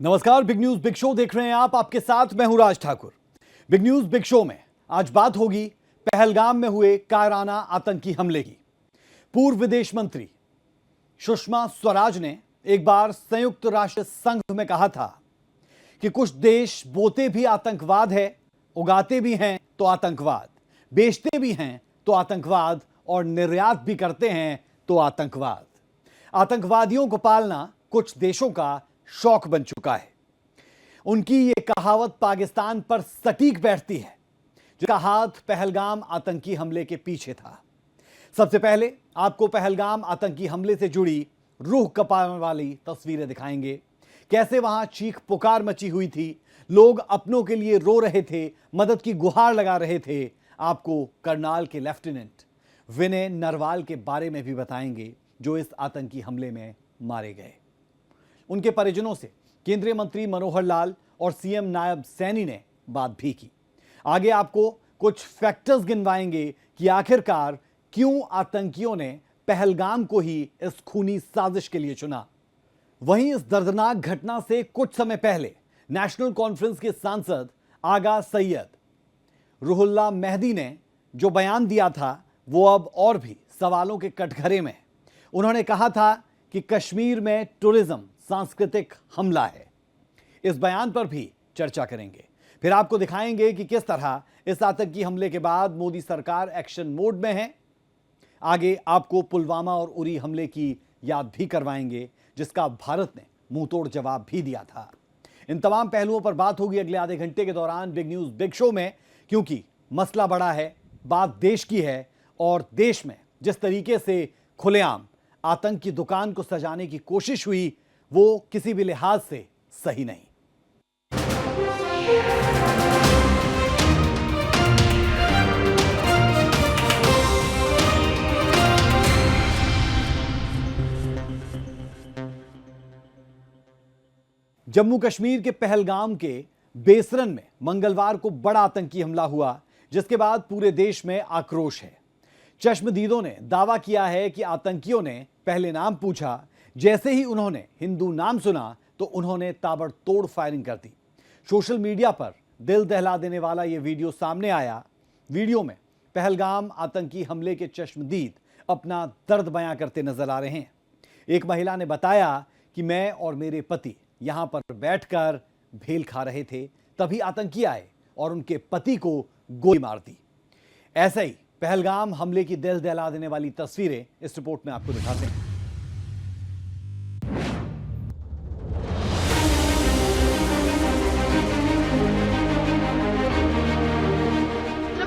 नमस्कार, big news big show देख रहे हैं आप। आपके साथ मैं हूं Raj Thakur. Big news big show में आज बात होगी पहलगाम में हुए कायराना आतंकी हमले की। पूर्व विदेश मंत्री सुषमा स्वराज ने एक बार संयुक्त राष्ट्र संघ में कहा था कि कुछ देश बोते भी आतंकवाद है, उगाते भी हैं तो आतंकवाद, बेचते भी हैं तो आतंकवाद और निर्यात भी करते हैं तो आतंकवाद। आतंकवादियों को पालना कुछ देशों का शौक बन चुका है। उनकी यह कहावत पाकिस्तान पर सटीक बैठती है, जिसका हाथ पहलगाम आतंकी हमले के पीछे था। सबसे पहले आपको पहलगाम आतंकी हमले से जुड़ी रूह कंपाने वाली तस्वीरें दिखाएंगे। कैसे वहां चीख पुकार मची हुई थी, लोग अपनों के लिए रो रहे थे, मदद की गुहार लगा रहे थे। आपको करनाल के लेफ्टिनेंट विनय नरवाल के बारे में भी बताएंगे, जो इस आतंकी हमले में मारे गए। उनके परिजनों से केंद्रीय मंत्री मनोहर लाल और सीएम नायब सैनी ने बात भी की। आगे आपको कुछ फैक्टर्स गिनवाएंगे कि आखिरकार क्यों आतंकियों ने पहलगाम को ही इस खूनी साजिश के लिए चुना। वहीं इस दर्दनाक घटना से कुछ समय पहले नेशनल कॉन्फ्रेंस के सांसद आगा सैयद रुहुल्ला मेहदी ने जो बयान दिया था, वो अब और भी सवालों के कटघरे में। उन्होंने कहा था कि कश्मीर में टूरिज्म सांस्कृतिक हमला है। इस बयान पर भी चर्चा करेंगे। फिर आपको दिखाएंगे कि किस तरह इस आतंकी हमले के बाद मोदी सरकार एक्शन मोड में है। आगे आपको पुलवामा और उरी हमले की याद भी करवाएंगे, जिसका भारत ने मुंहतोड़ जवाब भी दिया था। इन तमाम पहलुओं पर बात होगी अगले आधे घंटे के दौरान बिग न्यूज बिग शो में, क्योंकि मसला बड़ा है, बात देश की है और देश में जिस तरीके से खुलेआम आतंक की दुकान को सजाने की कोशिश हुई, वो किसी भी लिहाज से सही नहीं। जम्मू कश्मीर के पहलगाम के बेसरन में मंगलवार को बड़ा आतंकी हमला हुआ, जिसके बाद पूरे देश में आक्रोश है। चश्मदीदों ने दावा किया है कि आतंकियों ने पहले नाम पूछा, जैसे ही उन्होंने हिंदू नाम सुना तो उन्होंने ताबड़तोड़ फायरिंग कर दी। सोशल मीडिया पर दिल दहला देने वाला यह वीडियो सामने आया। वीडियो में पहलगाम आतंकी हमले के चश्मदीद अपना दर्द बयां करते नजर आ रहे हैं। एक महिला ने बताया कि मैं और मेरे पति यहां पर बैठकर भेल खा रहे थे, तभी आतंकी आए और उनके पति को गोली मार दी। ऐसे ही पहलगाम हमले की दिल दहला देने वाली तस्वीरें इस रिपोर्ट में आपको दिखाते हैं।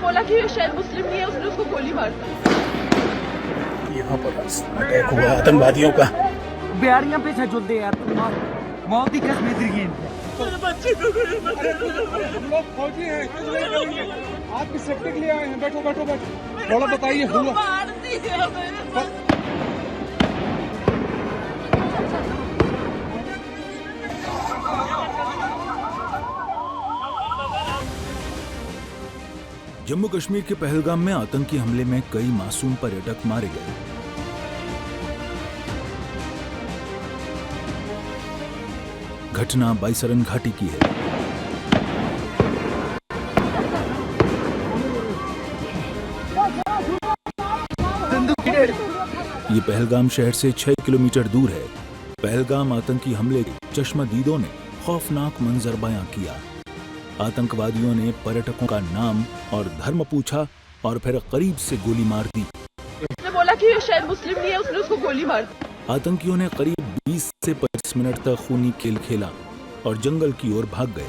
बोला कि शायद मुस्लिम नहीं है, उसने उसको गोली मार दी। यहाँ पर अटैक हुआ आतंकवादियों का। बिहारियां पे छजुलते यार, मौत की कसम दी। हम लोग फौजी हैं, कुछ नहीं करेंगे। आपकी सेफ्टी के लिए आए हैं। बैठो बैठो बैठो, थोड़ा बताइए हुआ। जम्मू कश्मीर के पहलगाम में आतंकी हमले में कई मासूम पर्यटक मारे गए। घटना बाईसरन घाटी की है। ये पहलगाम शहर से 6 किलोमीटर दूर है। पहलगाम आतंकी हमले के चश्मदीदों ने खौफनाक मंजर बयां किया। आतंकवादियों ने पर्यटकों का नाम और धर्म पूछा और फिर करीब से गोली मार दी। उसने बोला कि शायद मुस्लिम नहीं है, उसने उसको गोली मार दी। आतंकियों ने करीब 20 से 25 मिनट तक खूनी खेल खेला और जंगल की ओर भाग गए।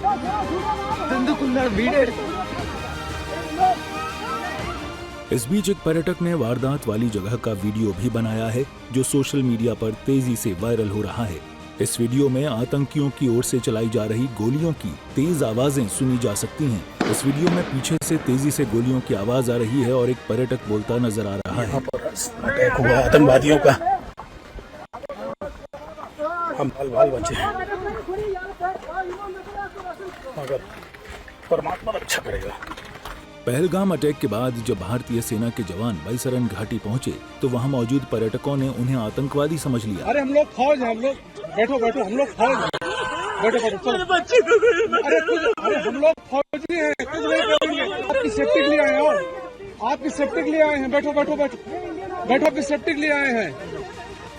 इस बीच एक पर्यटक ने वारदात वाली जगह का वीडियो भी बनाया है, जो सोशल मीडिया पर तेजी से वायरल हो रहा है। इस वीडियो में आतंकियों की ओर से चलाई जा रही गोलियों की तेज आवाजें सुनी जा सकती हैं। इस वीडियो में पीछे से तेजी से गोलियों की आवाज आ रही है और एक पर्यटक बोलता नजर आ रहा है। यहाँ पर अटैक हुआ आतंकवादियों का। हम बाल बचे हैं, मगर परमात्मा रक्षा करेगा। पहलगाम अटैक के बाद जब भारतीय सेना के जवान बाईसरन घाटी पहुंचे तो वहां मौजूद पर्यटकों ने उन्हें आतंकवादी समझ लिया। अरे हम लोग फौज हैं, हम लोग बैठो बैठो, हम लोग फौज हैं। बैठो बैठो चलो। अरे हम लोग फौजी हैं, कुछ नहीं करेंगे। आपकी सेफ्टी के लिए आए हैं, और आपकी सेफ्टी के लिए आए हैं। बैठो बैठो बैठो बैठो, आपकी सेफ्टी के लिए आए हैं।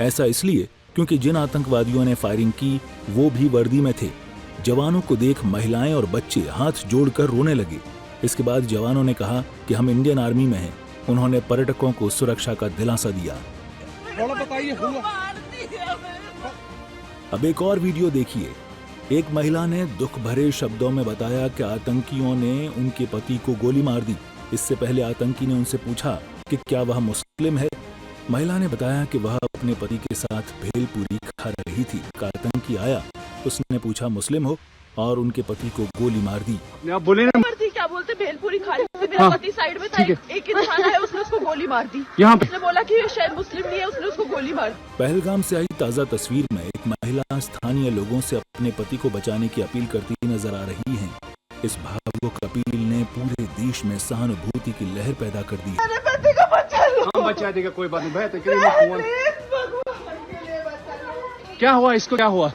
ऐसा इसलिए क्योंकि जिन आतंकवादियों ने फायरिंग की वो भी वर्दी में थे। जवानों को देख महिलाएं और बच्चे हाथ जोड़कर रोने लगे। इसके बाद जवानों ने कहा कि हम इंडियन आर्मी में हैं। उन्होंने पर्यटकों को सुरक्षा का दिलासा दिया। थोड़ा बताइए हुआ। अब एक और वीडियो देखिए। एक महिला ने दुख भरे शब्दों में बताया कि आतंकियों ने उनके पति को गोली मार दी। इससे पहले आतंकी ने उनसे पूछा कि क्या वह मुस्लिम है। महिला ने बताया कि वह अपने पति के साथ भेलपूरी खा रही थी। आतंकी आया, उसने पूछा मुस्लिम हो, और उनके पति को गोली मार दी। आप बोले ना, मर्जी क्या बोलते, भेलपुरी खा रही थी। मेरा पति साइड में था, एक इंसान आया, उसने उसको गोली मार दी। यहाँ पे उसने बोला कि ये शायद मुस्लिम नहीं है, उसने उसको गोली मार दी। पहलगाम से आई ताजा तस्वीर में एक महिला स्थानीय लोगों से अपने पति को बचाने की अपील करती नजर आ रही है। इस भावुक अपील ने पूरे देश में सहानुभूति की लहर पैदा कर दी। मेरे पति को बचा लो। हम बचा देगा, कोई बात नहीं। भैया क्या हुआ, इसको क्या हुआ?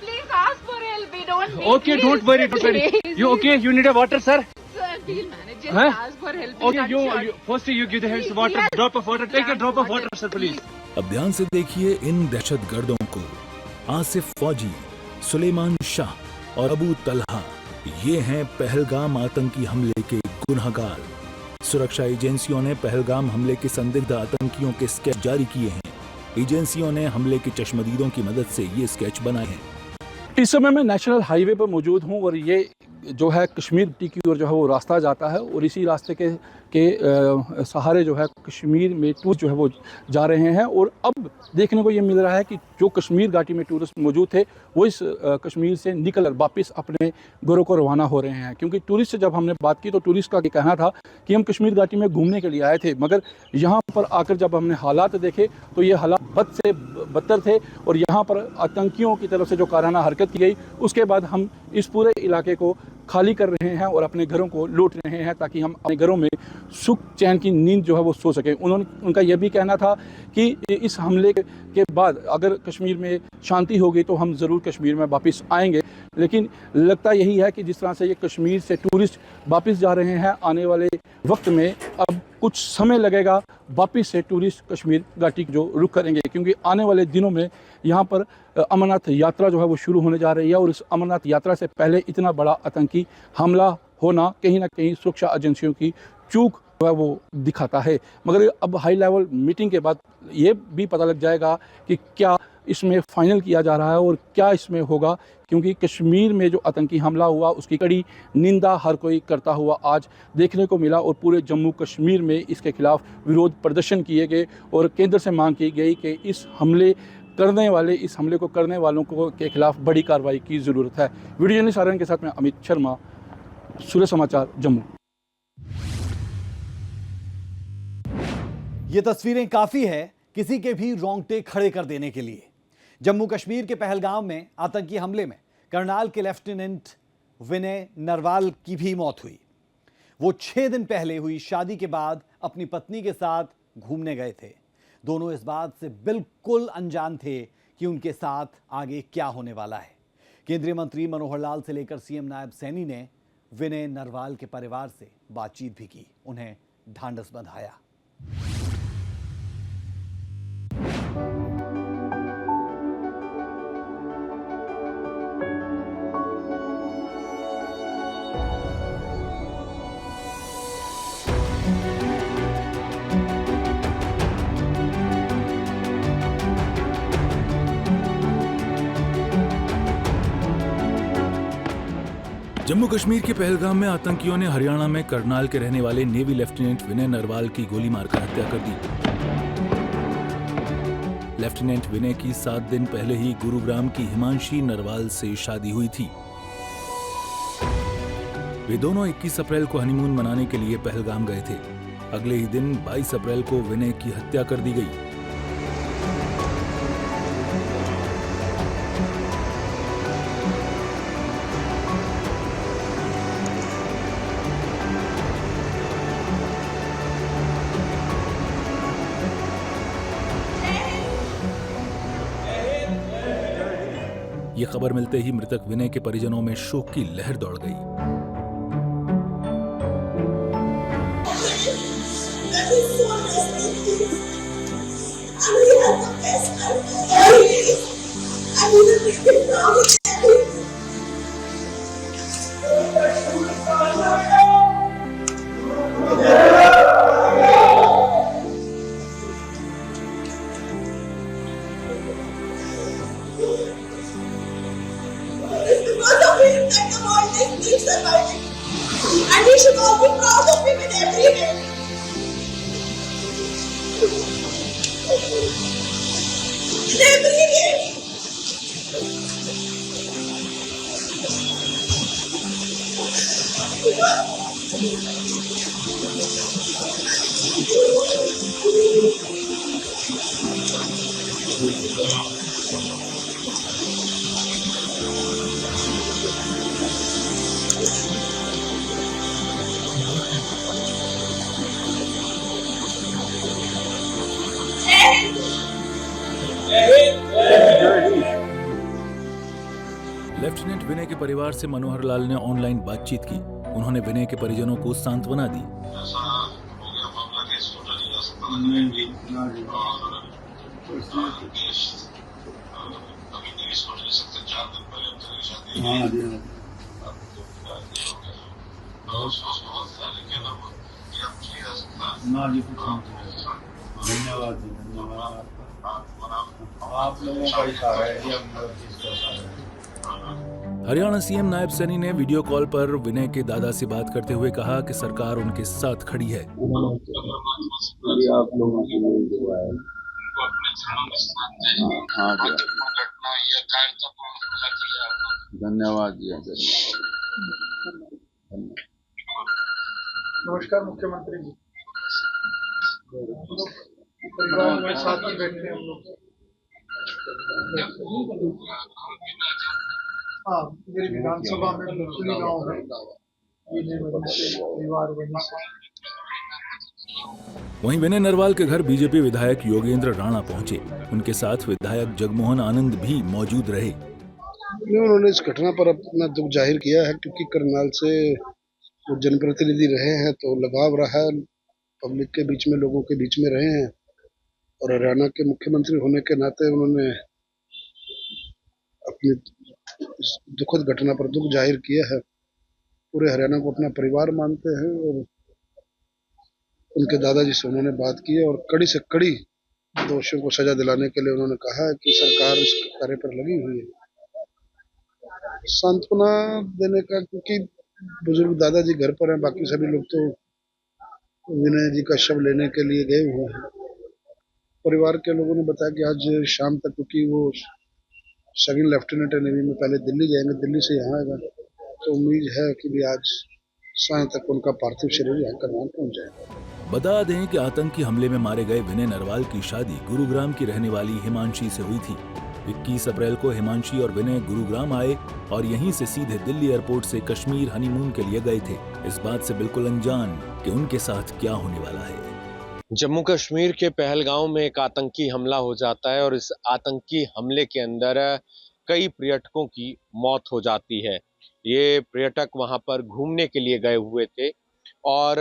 Please ask for help. We don't need Okay, don't worry, don't worry. You okay? You need a water, sir? Sir, we'll manage. Just Huh? ask for help. Okay, you first you give the hands water, Yes. drop of water. Take a drop of water, sir, please. अब ध्यान से देखिए इन दहशतगर्दों को। आसिफ फौजी, सुलेमान शाह और अबू तलहा, ये हैं पहलगाम आतंकी हमले के गुनहगार। सुरक्षा एजेंसियों ने पहलगाम हमले के संदिग्ध आतंकियों के स्केच जारी किए हैं। एजेंसियों ने हमले के चश्मदीदों की मदद से ये स्केच बनाए हैं। इस समय मैं नेशनल हाईवे पर मौजूद हूं और ये जो है कश्मीर घाटी की ओर जो है वो रास्ता जाता है, और इसी रास्ते के सहारे जो है कश्मीर में टूरिस्ट जो है वो जा रहे हैं। और अब देखने को ये मिल रहा है कि जो कश्मीर घाटी में टूरिस्ट मौजूद थे वो इस कश्मीर से निकल वापस अपने घरों को रवाना हो रहे हैं। क्योंकि टूरिस्ट से जब हमने बात की तो टूरिस्ट का ये कहना था कि हम कश्मीर घाटी में घूमने के लिए आए थे, मगर यहाँ पर आकर जब हमने हालात देखे तो ये हालात बद से बदतर थे, और यहाँ पर आतंकियों की तरफ से जो काराना हरकत की गई उसके बाद हम इस पूरे इलाके को खाली कर रहे हैं और अपने घरों को लौट रहे हैं ताकि हम अपने घरों में सुख चैन की नींद जो है वो सो सकें। उनका यह भी कहना था कि इस हमले के बाद अगर कश्मीर में शांति होगी तो हम ज़रूर कश्मीर में वापस आएंगे। लेकिन लगता यही है कि जिस तरह से ये कश्मीर से टूरिस्ट वापस जा रहे हैं, आने वाले वक्त में अब कुछ समय लगेगा वापस से टूरिस्ट कश्मीर घाटी जो रुख करेंगे, क्योंकि आने वाले दिनों में यहाँ पर अमरनाथ यात्रा जो है वो शुरू होने जा रही है। और इस अमरनाथ यात्रा से पहले इतना बड़ा आतंकी हमला होना कहीं ना कहीं सुरक्षा एजेंसियों की चूक जो है वो दिखाता है। मगर अब हाई लेवल मीटिंग के बाद ये भी पता लग जाएगा कि क्या इसमें फाइनल किया जा रहा है और क्या इसमें होगा, क्योंकि कश्मीर में जो आतंकी हमला हुआ उसकी कड़ी निंदा हर कोई करता हुआ आज देखने को मिला। और पूरे जम्मू कश्मीर में इसके खिलाफ विरोध प्रदर्शन किए गए और केंद्र से मांग की गई कि इस हमले को करने वालों को के खिलाफ बड़ी कार्रवाई की ज़रूरत है। वीडियो जर्नलिस्ट आर्यन के साथ में अमित शर्मा, सूर्य समाचार, जम्मू। ये तस्वीरें काफी है किसी के भी रोंगटे खड़े कर देने के लिए। जम्मू कश्मीर के पहलगाम में आतंकी हमले में करनाल के लेफ्टिनेंट विनय नरवाल की भी मौत हुई। वो 6 दिन पहले हुई शादी के बाद अपनी पत्नी के साथ घूमने गए थे। दोनों इस बात से बिल्कुल अनजान थे कि उनके साथ आगे क्या होने वाला है। केंद्रीय मंत्री मनोहर लाल से लेकर सीएम नायब सैनी ने विनय नरवाल के परिवार से बातचीत भी की, उन्हें ढांढस बंधाया। जम्मू कश्मीर के पहलगाम में आतंकियों ने हरियाणा में करनाल के रहने वाले नेवी लेफ्टिनेंट विनय नरवाल की गोली मारकर हत्या कर दी। लेफ्टिनेंट विनय की 7 दिन पहले ही गुरुग्राम की हिमांशी नरवाल से शादी हुई थी। वे दोनों 21 अप्रैल को हनीमून मनाने के लिए पहलगाम गए थे। अगले ही दिन 22 अप्रैल को विनय की हत्या कर दी गई। ये खबर मिलते ही मृतक विनय के परिजनों में शोक की लहर दौड़ गई। And we should all be proud of him in every way. In every way. Lieutenant Vinay के परिवार से मनोहर लाल ने ऑनलाइन बातचीत की। उन्होंने विनय के परिजनों को सांत्वना दी। धन्यवाद आप लोगों का इशारा है। हरियाणा सीएम नायब सैनी ने वीडियो कॉल पर विनय के दादा से बात करते हुए कहा कि सरकार उनके साथ खड़ी है। आप लोगों की दुआ है। धन्यवाद जी। नमस्कार मुख्यमंत्री जी। परिवार में साथ ही बैठे हम लोग। हाँ, मेरी विधानसभा में बिल्कुल गाँव है। परिवार वहीं से। वहीं विनय नरवाल के घर बीजेपी विधायक योगेंद्र राणा पहुंचे। उनके साथ विधायक जगमोहन आनंद भी मौजूद रहे। उन्होंने इस घटना पर अपना दुख जाहिर किया है, क्योंकि करनाल से वो जनप्रतिनिधि रहे हैं तो लगाव रहा है, पब्लिक के बीच में, लोगों के बीच में रहे हैं, और हरियाणा के मुख्यमंत्री होने के नाते उन्होंने अपनी दुखद घटना पर दुख जाहिर किया है। पूरे हरियाणा को अपना परिवार मानते हैं और उनके दादाजी से उन्होंने बात की है और कड़ी से कड़ी दोषियों को सजा दिलाने के लिए उन्होंने कहा है कि सरकार इस कार्य पर लगी हुई है। सांत्वना देने का, क्योंकि बुजुर्ग दादाजी घर पर हैं, बाकी सभी लोग तो विनय जी का शव लेने के लिए गए हुए हैं। परिवार के लोगों ने बताया कि आज शाम तक, क्योंकि वो सेकंड लेफ्टिनेंट है नेवी में, पहले दिल्ली जाएंगे, दिल्ली से यहाँ आएगा, तो उम्मीद है कि भी आज सांय तक उनका पार्थिव शरीर यहाँ करनाल पहुँच जाएगा। बता दें कि आतंकी हमले में मारे गए विनय नरवाल की शादी गुरुग्राम की रहने वाली हिमांशी से हुई थी। 21 अप्रैल को हिमांशी और विनय गुरुग्राम आए और यहीं से सीधे दिल्ली एयरपोर्ट से कश्मीर हनीमून के लिए गए थे, इस बात से बिल्कुल अनजान कि उनके साथ क्या होने वाला है। जम्मू कश्मीर के पहलगांव में एक आतंकी हमला हो जाता है और इस आतंकी हमले के अंदर कई पर्यटकों की मौत हो जाती है। ये पर्यटक वहां पर घूमने के लिए गए हुए थे और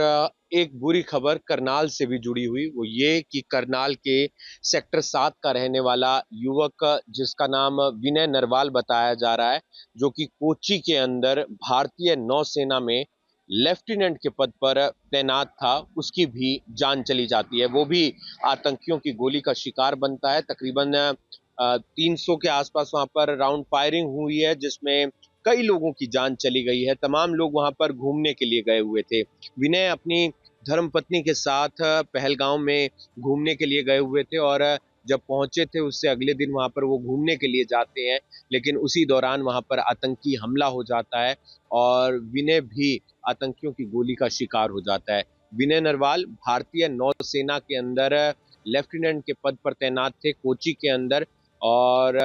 एक बुरी खबर करनाल से भी जुड़ी हुई, वो ये कि करनाल के सेक्टर 7 का रहने वाला युवक, जिसका नाम विनय नरवाल बताया जा रहा है, जो कि कोच्चि के अंदर भारतीय नौसेना में लेफ्टिनेंट के पद पर तैनात था, उसकी भी जान चली जाती है। वो भी आतंकियों की गोली का शिकार बनता है। तकरीबन 300 के आसपास वहां पर राउंड फायरिंग हुई है, जिसमें कई लोगों की जान चली गई है। तमाम लोग वहां पर घूमने के लिए गए हुए थे। विनय अपनी धर्मपत्नी के साथ पहलगांव में घूमने के लिए गए हुए थे और जब पहुंचे थे उससे अगले दिन वहां पर वो घूमने के लिए जाते हैं, लेकिन उसी दौरान वहां पर आतंकी हमला हो जाता है और विनय भी आतंकियों की गोली का शिकार हो जाता है। विनय नरवाल भारतीय नौसेना के अंदर लेफ्टिनेंट के पद पर तैनात थे कोच्चि के अंदर, और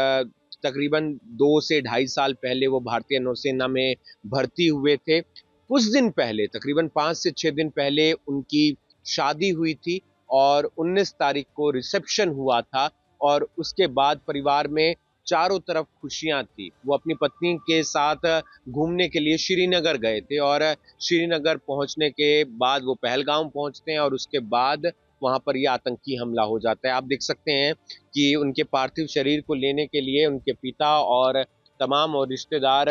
तकरीबन 2 से 2.5 साल पहले वो भारतीय नौसेना में भर्ती हुए थे। कुछ दिन पहले, तकरीबन 5 से 6 दिन पहले उनकी शादी हुई थी और 19 तारीख को रिसेप्शन हुआ था और उसके बाद परिवार में चारों तरफ खुशियां थी। वो अपनी पत्नी के साथ घूमने के लिए श्रीनगर गए थे और श्रीनगर पहुंचने के बाद वो पहलगाम पहुंचते हैं और उसके बाद वहां पर यह आतंकी हमला हो जाता है। आप देख सकते हैं कि उनके पार्थिव शरीर को लेने के लिए उनके पिता और तमाम और रिश्तेदार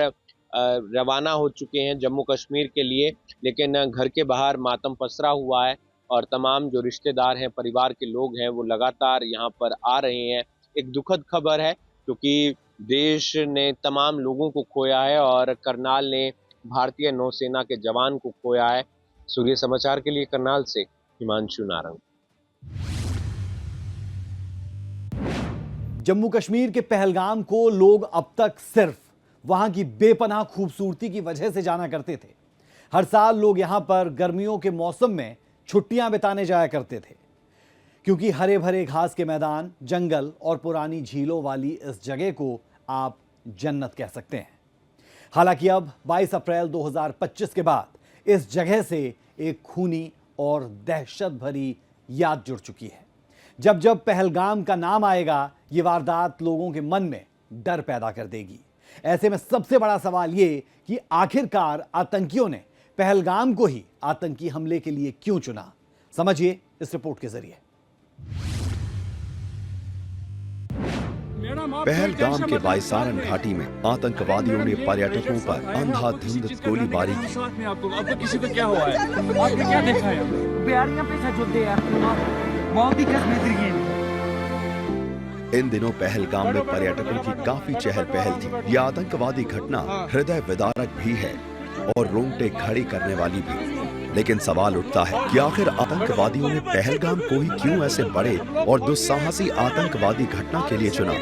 रवाना हो चुके हैं जम्मू कश्मीर के लिए, लेकिन घर के बाहर मातम पसरा हुआ है और तमाम जो रिश्तेदार हैं, परिवार के लोग हैं, वो लगातार यहाँ पर आ रहे हैं। एक दुखद खबर है क्योंकि देश ने तमाम लोगों को खोया है और करनाल ने भारतीय नौसेना के जवान को खोया है। सूर्य समाचार के लिए करनाल से हिमांशु नारंग। जम्मू कश्मीर के पहलगाम को लोग अब तक सिर्फ वहां की बेपनाह खूबसूरती की वजह से जाना करते थे। हर साल लोग यहां पर गर्मियों के मौसम में छुट्टियां बिताने जाया करते थे, क्योंकि हरे भरे घास के मैदान, जंगल और पुरानी झीलों वाली इस जगह को आप जन्नत कह सकते हैं। हालांकि अब 22 अप्रैल 2025 के बाद इस जगह से एक खूनी और दहशत भरी याद जुड़ चुकी है। जब जब पहलगाम का नाम आएगा, ये वारदात लोगों के मन में डर पैदा कर देगी। ऐसे में सबसे बड़ा सवाल ये कि आखिरकार आतंकियों ने पहलगाम को ही आतंकी हमले के लिए क्यों चुना? समझिए इस रिपोर्ट के जरिए। पहलगाम के बाईसारन घाटी में आतंकवादियों ने पर्यटकों पर अंधाधुंध गोलीबारी की। आपको किसी को क्या हुआ है? आपने क्या देखा है? बिहारियां पैसा चलते हैं, मौत की कसम है। इन दिनों पहलगाम में पर्यटकों की काफी चहल पहल थी। यह आतंकवादी घटना हृदय विदारक भी है और रोंगटे खड़ी करने वाली भी। लेकिन सवाल उठता है कि आखिर आतंकवादियों ने पहलगाम को ही क्यों ऐसे बड़े और दुस्साहसी आतंकवादी घटना के लिए चुना?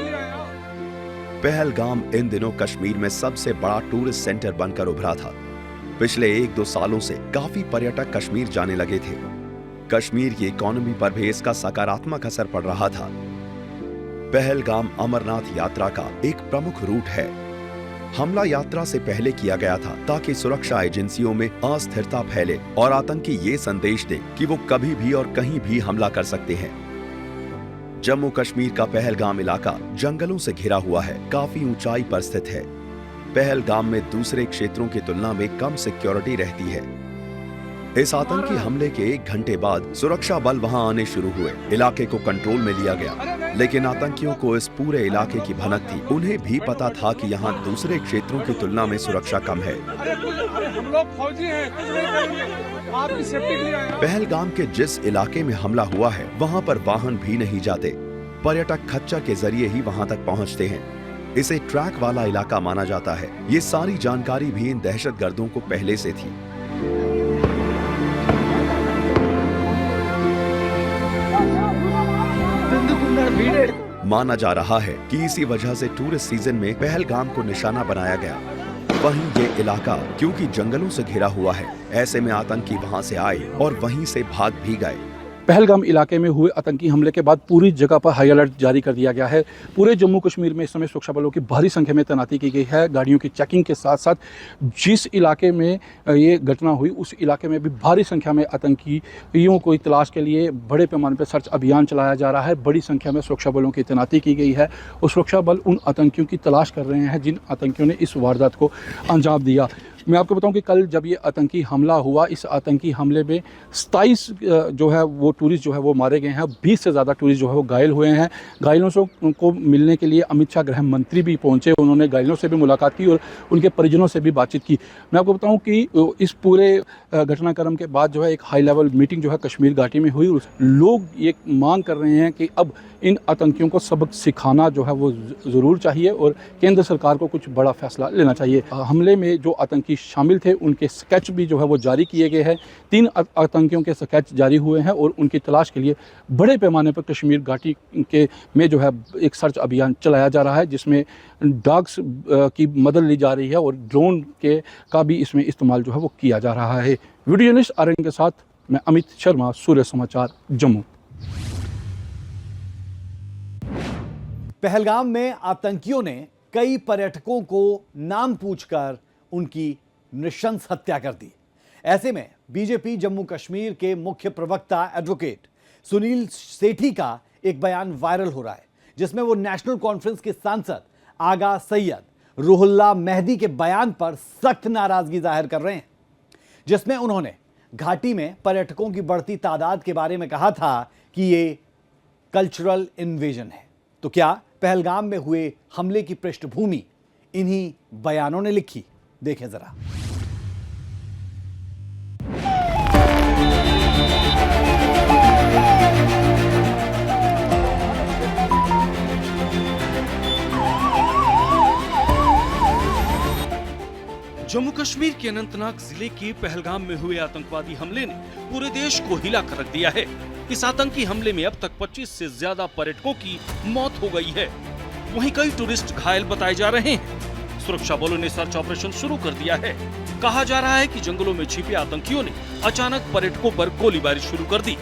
पहलगाम इन दिनों कश्मीर में सबसे बड़ा टूरिस्ट सेंटर बनकर उभरा था। पिछले 1-2 सालों से काफी पर्यटक कश्मीर जाने लगे थे। कश्मीर की इकोनॉमी पर भी इसका सकारात्मक असर पड़ रहा था। पहलगाम अमरनाथ यात्रा का एक प्रमुख रूट है। हमला यात्रा से पहले किया गया था ताकि सुरक्षा एजेंसियों में अस्थिरता फैले और आतंकी ये संदेश दें कि वो कभी भी और कहीं भी हमला कर सकते हैं। जम्मू कश्मीर का पहलगाम इलाका जंगलों से घिरा हुआ है, काफी ऊंचाई पर स्थित है। पहलगाम में दूसरे क्षेत्रों की तुलना में कम सिक्योरिटी रहती है। इस आतंकी हमले के 1 घंटे बाद सुरक्षा बल वहां आने शुरू हुए। इलाके को कंट्रोल में लिया गया, लेकिन आतंकियों को इस पूरे इलाके की भनक थी। उन्हें भी पता था कि यहाँ दूसरे क्षेत्रों की तुलना में सुरक्षा कम है। हम लोग फौजी हैं, आपकी सेफ्टी के लिए आए हैं। पहलगाम के जिस इलाके में हमला हुआ है, वहाँ पर वाहन भी नहीं जाते। पर्यटक खच्चर के जरिए ही वहाँ तक पहुँचते हैं। इसे ट्रैक वाला इलाका माना जाता है। ये सारी जानकारी भी इन दहशतगर्दों को पहले से थी। माना जा रहा है कि इसी वजह से टूरिस्ट सीजन में पहलगाम को निशाना बनाया गया। वहीं ये इलाका क्योंकि जंगलों से घिरा हुआ है, ऐसे में आतंकी वहां से आए और वहीं से भाग भी गए। पहलगाम इलाके में हुए आतंकी हमले के बाद पूरी जगह पर हाई अलर्ट जारी कर दिया गया है। पूरे जम्मू कश्मीर में इस समय सुरक्षा बलों की भारी संख्या में तैनाती की गई है। गाड़ियों की चेकिंग के साथ साथ जिस इलाके में ये घटना हुई उस इलाके में भी भारी संख्या में आतंकियों को तलाश के लिए बड़े पैमाने पर सर्च अभियान चलाया जा रहा है। बड़ी संख्या में सुरक्षा बलों की तैनाती की गई है और सुरक्षा बल उन आतंकियों की तलाश कर रहे हैं जिन आतंकियों ने इस वारदात को अंजाम दिया। मैं आपको बताऊं कि कल जब ये आतंकी हमला हुआ, इस आतंकी हमले में 27 जो है वो टूरिस्ट जो है वो मारे गए हैं। 20 से ज़्यादा टूरिस्ट जो है वो घायल हुए हैं। घायलों से उनको मिलने के लिए अमित शाह गृह मंत्री भी पहुंचे। उन्होंने घायलों से भी मुलाकात की और उनके परिजनों से भी बातचीत की। मैं आपको बताऊं कि इस पूरे घटनाक्रम के बाद जो है एक हाई लेवल मीटिंग जो है कश्मीर घाटी में हुई। लोग ये मांग कर रहे हैं कि अब इन आतंकियों को सबक सिखाना जो है वो ज़रूर चाहिए और केंद्र सरकार को कुछ बड़ा फैसला लेना चाहिए। हमले में जो आतंकी शामिल थे उनके स्केच भी जो है वो जारी किए गए हैं। 3 आतंकियों के स्केच जारी हुए हैं और उनकी तलाश के लिए बड़े पैमाने पर कश्मीर घाटी के में जो है एक सर्च अभियान चलाया जा रहा है, जिसमें डॉग्स की मदद ली जा रही है और ड्रोन के का भी इसमें इस्तेमाल जो है वो किया जा रहा है। वीडियो जर्नलिस्ट आरएन के साथ मैं अमित शर्मा, सूर्य समाचार, जम्मू। पहलगाम में आतंकियों ने कई पर्यटकों को नाम पूछकर उनकी नृशंस हत्या कर दी। ऐसे में बीजेपी जम्मू कश्मीर के मुख्य प्रवक्ता एडवोकेट सुनील सेठी का एक बयान वायरल हो रहा है, जिसमें वो नेशनल कॉन्फ्रेंस के सांसद आगा सैयद रुहुल्ला मेहदी के बयान पर सख्त नाराजगी जाहिर कर रहे हैं, जिसमें उन्होंने घाटी में पर्यटकों की बढ़ती तादाद के बारे में कहा था कि ये कल्चरल इन्वेजन है। तो क्या पहलगाम में हुए हमले की पृष्ठभूमि इन्हीं बयानों ने लिखी? देखें जरा। जम्मू कश्मीर के अनंतनाग जिले के पहलगाम में हुए आतंकवादी हमले ने पूरे देश को हिला कर रख दिया है। इस आतंकी हमले में अब तक 25 से ज्यादा पर्यटकों की मौत हो गई है। वहीं कई टूरिस्ट घायल बताए जा रहे हैं। सुरक्षा बलों ने सर्च ऑपरेशन शुरू कर दिया है। कहा जा रहा है कि जंगलों में छिपे आतंकियों ने अचानक पर्यटकों पर गोलीबारी शुरू कर दी।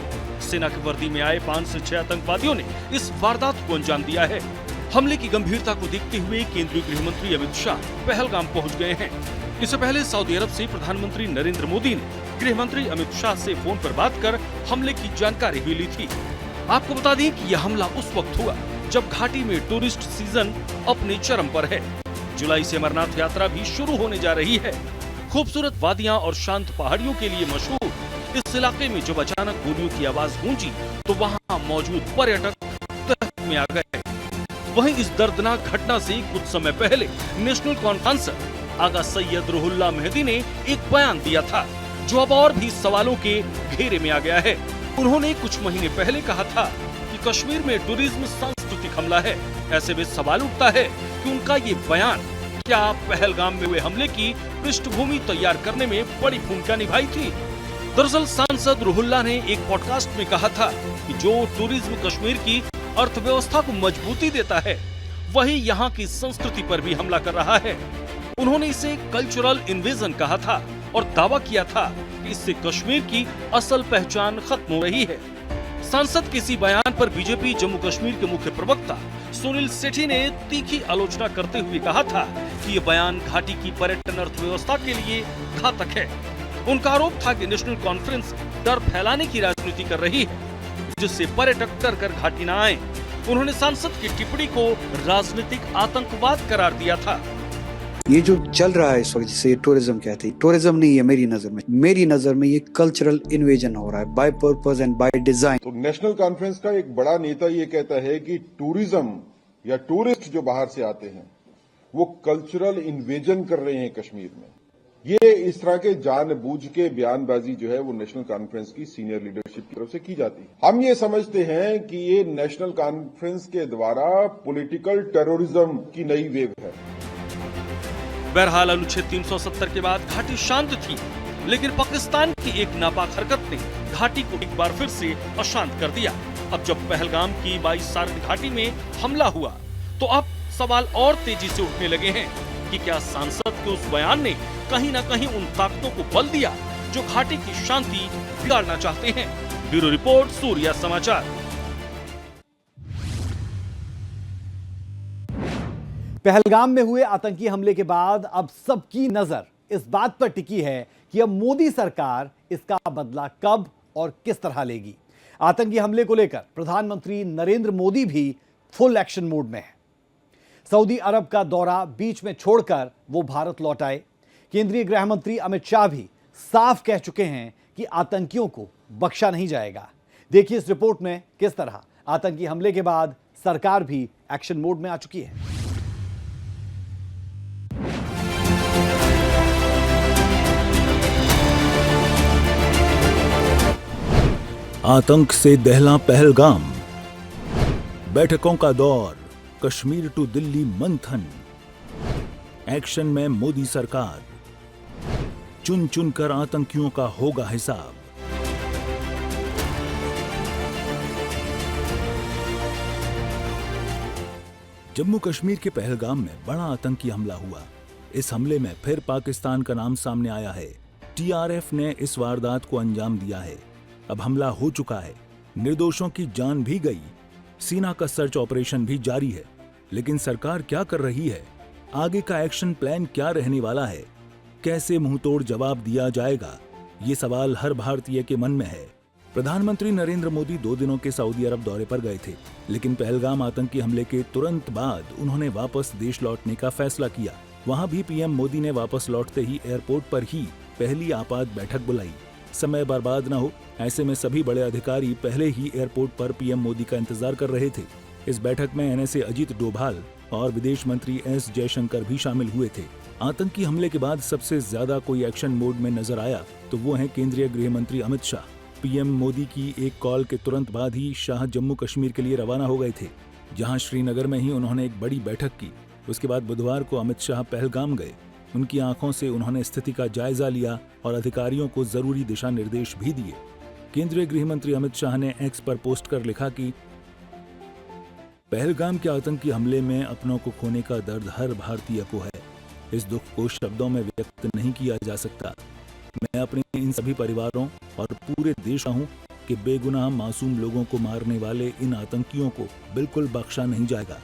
सेना की वर्दी में आए 5 से 6 आतंकवादियों ने इस वारदात को अंजाम दिया है। हमले की गंभीरता को देखते हुए केंद्रीय गृह मंत्री अमित शाह पहलगाम पहुँच गए हैं। इससे पहले सऊदी अरब से प्रधानमंत्री नरेंद्र मोदी ने गृह मंत्री अमित शाह से फोन पर बात कर हमले की जानकारी भी ली थी। आपको बता दें कि यह हमला उस वक्त हुआ जब घाटी में टूरिस्ट सीजन अपने चरम पर है। जुलाई से अमरनाथ यात्रा भी शुरू होने जा रही है। खूबसूरत वादियां और शांत पहाड़ियों के लिए मशहूर इस इलाके में जब अचानक गोलियों की आवाज गूंजी तो वहां मौजूद पर्यटक तहस में आ गए। वहीं इस दर्दनाक घटना से कुछ समय पहले नेशनल कॉन्फ्रेंस आगा सैयद रुहुल्ला मेहदी ने एक बयान दिया था, जो अब और भी सवालों के घेरे में आ गया है। उन्होंने कुछ महीने पहले कहा था कि कश्मीर में टूरिज्म सांस्कृतिक हमला है। ऐसे में सवाल उठता है कि उनका ये बयान क्या पहलगाम में हुए हमले की पृष्ठभूमि तैयार करने में बड़ी भूमिका निभाई थी। दरअसल सांसद रुहुल्ला ने एक पॉडकास्ट में कहा था कि जो टूरिज्म कश्मीर की अर्थव्यवस्था को मजबूती देता है, वही यहाँ की संस्कृति पर भी हमला कर रहा है। उन्होंने इसे कल्चरल इन्वेजन कहा था और दावा किया था कि इससे कश्मीर की असल पहचान खत्म हो रही है। सांसद के इसी बयान पर बीजेपी जम्मू कश्मीर के मुख्य प्रवक्ता सुनील सेठी ने तीखी आलोचना करते हुए कहा था कि ये बयान घाटी की पर्यटन अर्थव्यवस्था के लिए घातक है। उनका आरोप था कि नेशनल कॉन्फ्रेंस डर फैलाने की राजनीति कर रही है, जिससे पर्यटक डर कर घाटी न आए। उन्होंने सांसद की टिप्पणी को राजनीतिक आतंकवाद करार दिया था। ये जो चल रहा है इस वक्त, जिसे टूरिज्म कहते हैं, टूरिज्म नहीं है मेरी नजर में ये कल्चरल इन्वेजन हो रहा है by purpose and by design. तो नेशनल कॉन्फ्रेंस का एक बड़ा नेता ये कहता है कि टूरिज्म या टूरिस्ट जो बाहर से आते हैं वो कल्चरल इन्वेजन कर रहे हैं कश्मीर में। ये इस तरह के जानबूझ के बयानबाजी जो है वो नेशनल कॉन्फ्रेंस की सीनियर लीडरशिप की तरफ से की जाती है। हम ये समझते हैं कि ये नेशनल कॉन्फ्रेंस के द्वारा पॉलिटिकल टेररिज्म की नई वेव है। बहरहाल अनुच्छेद 370 के बाद घाटी शांत थी, लेकिन पाकिस्तान की एक नापाक हरकत ने घाटी को एक बार फिर से अशांत कर दिया। अब जब पहलगाम की 22 सारण घाटी में हमला हुआ तो अब सवाल और तेजी से उठने लगे हैं कि क्या सांसद के उस बयान ने कहीं न कहीं उन ताकतों को बल दिया जो घाटी की शांति बिगाड़ना चाहते हैं। ब्यूरो रिपोर्ट, सूर्या समाचार। पहलगाम में हुए आतंकी हमले के बाद अब सबकी नजर इस बात पर टिकी है कि अब मोदी सरकार इसका बदला कब और किस तरह लेगी। आतंकी हमले को लेकर प्रधानमंत्री नरेंद्र मोदी भी फुल एक्शन मोड में है। सऊदी अरब का दौरा बीच में छोड़कर वो भारत लौट आए। केंद्रीय गृह मंत्री अमित शाह भी साफ कह चुके हैं कि आतंकियों को बख्शा नहीं जाएगा। देखिए इस रिपोर्ट में किस तरह आतंकी हमले के बाद सरकार भी एक्शन मोड में आ चुकी है। आतंक से दहला पहलगाम, बैठकों का दौर, कश्मीर टू दिल्ली मंथन, एक्शन में मोदी सरकार, चुन चुन कर आतंकियों का होगा हिसाब। जम्मू कश्मीर के पहलगाम में बड़ा आतंकी हमला हुआ। इस हमले में फिर पाकिस्तान का नाम सामने आया है। टीआरएफ ने इस वारदात को अंजाम दिया है। अब हमला हो चुका है, निर्दोषों की जान भी गई। सेना का सर्च ऑपरेशन भी जारी है, लेकिन सरकार क्या कर रही है? आगे का एक्शन प्लान क्या रहने वाला है? कैसे मुंहतोड़ जवाब दिया जाएगा? ये सवाल हर भारतीय के मन में है। प्रधानमंत्री नरेंद्र मोदी 2 दिनों के सऊदी अरब दौरे पर गए थे, लेकिन पहलगाम आतंकी हमले के तुरंत बाद उन्होंने वापस देश लौटने का फैसला किया। वहां भी पीएम मोदी ने वापस लौटते ही एयरपोर्ट पर ही पहली आपात बैठक बुलाई। समय बर्बाद न हो, ऐसे में सभी बड़े अधिकारी पहले ही एयरपोर्ट पर पीएम मोदी का इंतजार कर रहे थे। इस बैठक में एनएसए अजीत डोभाल और विदेश मंत्री एस जयशंकर भी शामिल हुए थे। आतंकी हमले के बाद सबसे ज्यादा कोई एक्शन मोड में नजर आया तो वो हैं केंद्रीय गृह मंत्री अमित शाह। पीएम मोदी की एक कॉल के तुरंत बाद ही शाह जम्मू कश्मीर के लिए रवाना हो गए थे, जहां श्रीनगर में ही उन्होंने एक बड़ी बैठक की। उसके बाद बुधवार को अमित शाह पहलगाम गए। उनकी आंखों से उन्होंने स्थिति का जायजा लिया और अधिकारियों को जरूरी दिशा निर्देश भी दिए। केंद्रीय गृह मंत्री अमित शाह ने एक्स पर पोस्ट कर लिखा कि पहलगाम के आतंकी हमले में अपनों को खोने का दर्द हर भारतीय को है। इस दुख को शब्दों में व्यक्त नहीं किया जा सकता। मैं अपने इन सभी परिवारों और पूरे देश का हूं कि बेगुनाह मासूम लोगों को मारने वाले इन आतंकियों को बिल्कुल बख्शा नहीं जाएगा।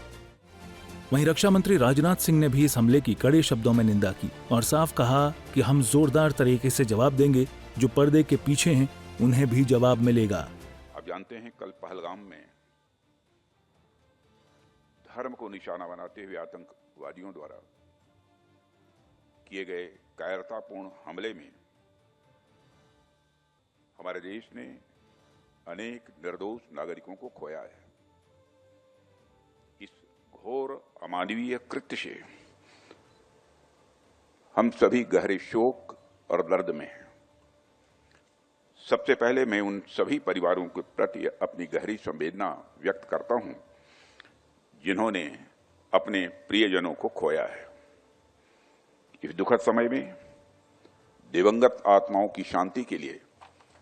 वहीं रक्षा मंत्री राजनाथ सिंह ने भी इस हमले की कड़े शब्दों में निंदा की और साफ कहा कि हम जोरदार तरीके से जवाब देंगे। जो पर्दे के पीछे हैं उन्हें भी जवाब मिलेगा। आप जानते हैं कल पहलगाम में धर्म को निशाना बनाते हुए आतंकवादियों द्वारा किए गए कायरतापूर्ण हमले में हमारे देश ने अनेक निर्दोष नागरिकों को खोया है। इस घोर अमानवीय कृत्य से हम सभी गहरे शोक और दर्द में हैं। सबसे पहले मैं उन सभी परिवारों के प्रति अपनी गहरी संवेदना व्यक्त करता हूं जिन्होंने अपने प्रियजनों को खोया है। इस दुखद समय में दिवंगत आत्माओं की शांति के लिए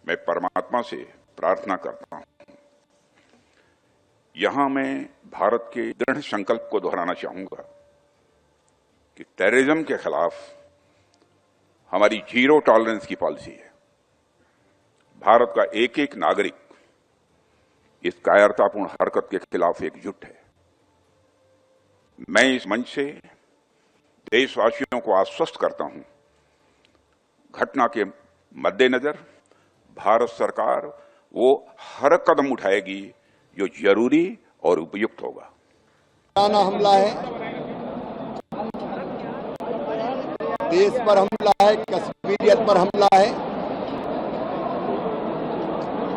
मैं परमात्मा से प्रार्थना करता हूं। यहां मैं भारत के दृढ़ संकल्प को दोहराना चाहूंगा कि टेररिज्म के खिलाफ हमारी जीरो टॉलरेंस की पॉलिसी है। भारत का एक एक नागरिक इस कायरतापूर्ण हरकत के खिलाफ एकजुट है। मैं इस मंच से देशवासियों को आश्वस्त करता हूं, घटना के मद्देनजर भारत सरकार वो हर कदम उठाएगी जो जरूरी और उपयुक्त होगा। हमला है, देश पर हमला है, कश्मीरियत पर हमला है।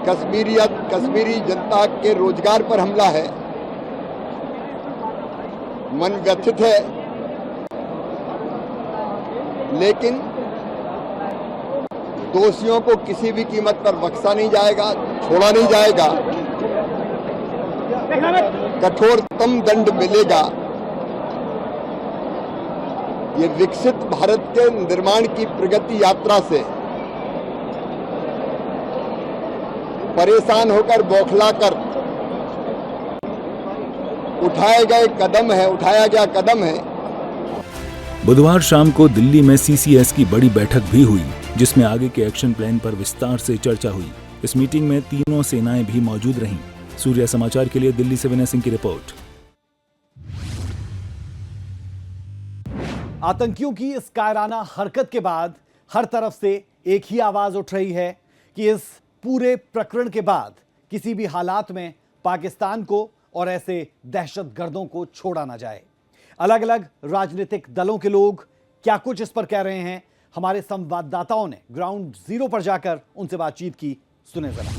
कश्मीरी जनता के रोजगार पर हमला है। मन व्यथित है, लेकिन दोषियों को किसी भी कीमत पर बख्शा नहीं जाएगा, छोड़ा नहीं जाएगा। कठोरतम दंड मिलेगा। ये विकसित भारत के निर्माण की प्रगति यात्रा से परेशान होकर बौखलाकर उठाया गया कदम है। बुधवार शाम को दिल्ली में सीसीएस की बड़ी बैठक भी हुई, जिसमें आगे के एक्शन प्लान पर विस्तार से चर्चा हुई। इस मीटिंग में तीनों सेनाएं भी मौजूद रहीं। सूर्य समाचार के लिए दिल्ली से विनय सिंह की रिपोर्ट। आतंकियों की इस कायराना हरकत के बाद हर तरफ से एक ही आवाज उठ रही है कि इस पूरे प्रकरण के बाद किसी भी हालात में पाकिस्तान को और ऐसे दहशतगर्दों को छोड़ा ना जाए। अलग अलग राजनीतिक दलों के लोग क्या कुछ इस पर कह रहे हैं, हमारे संवाददाताओं ने ग्राउंड जीरो पर जाकर उनसे बातचीत की। सुने जरा।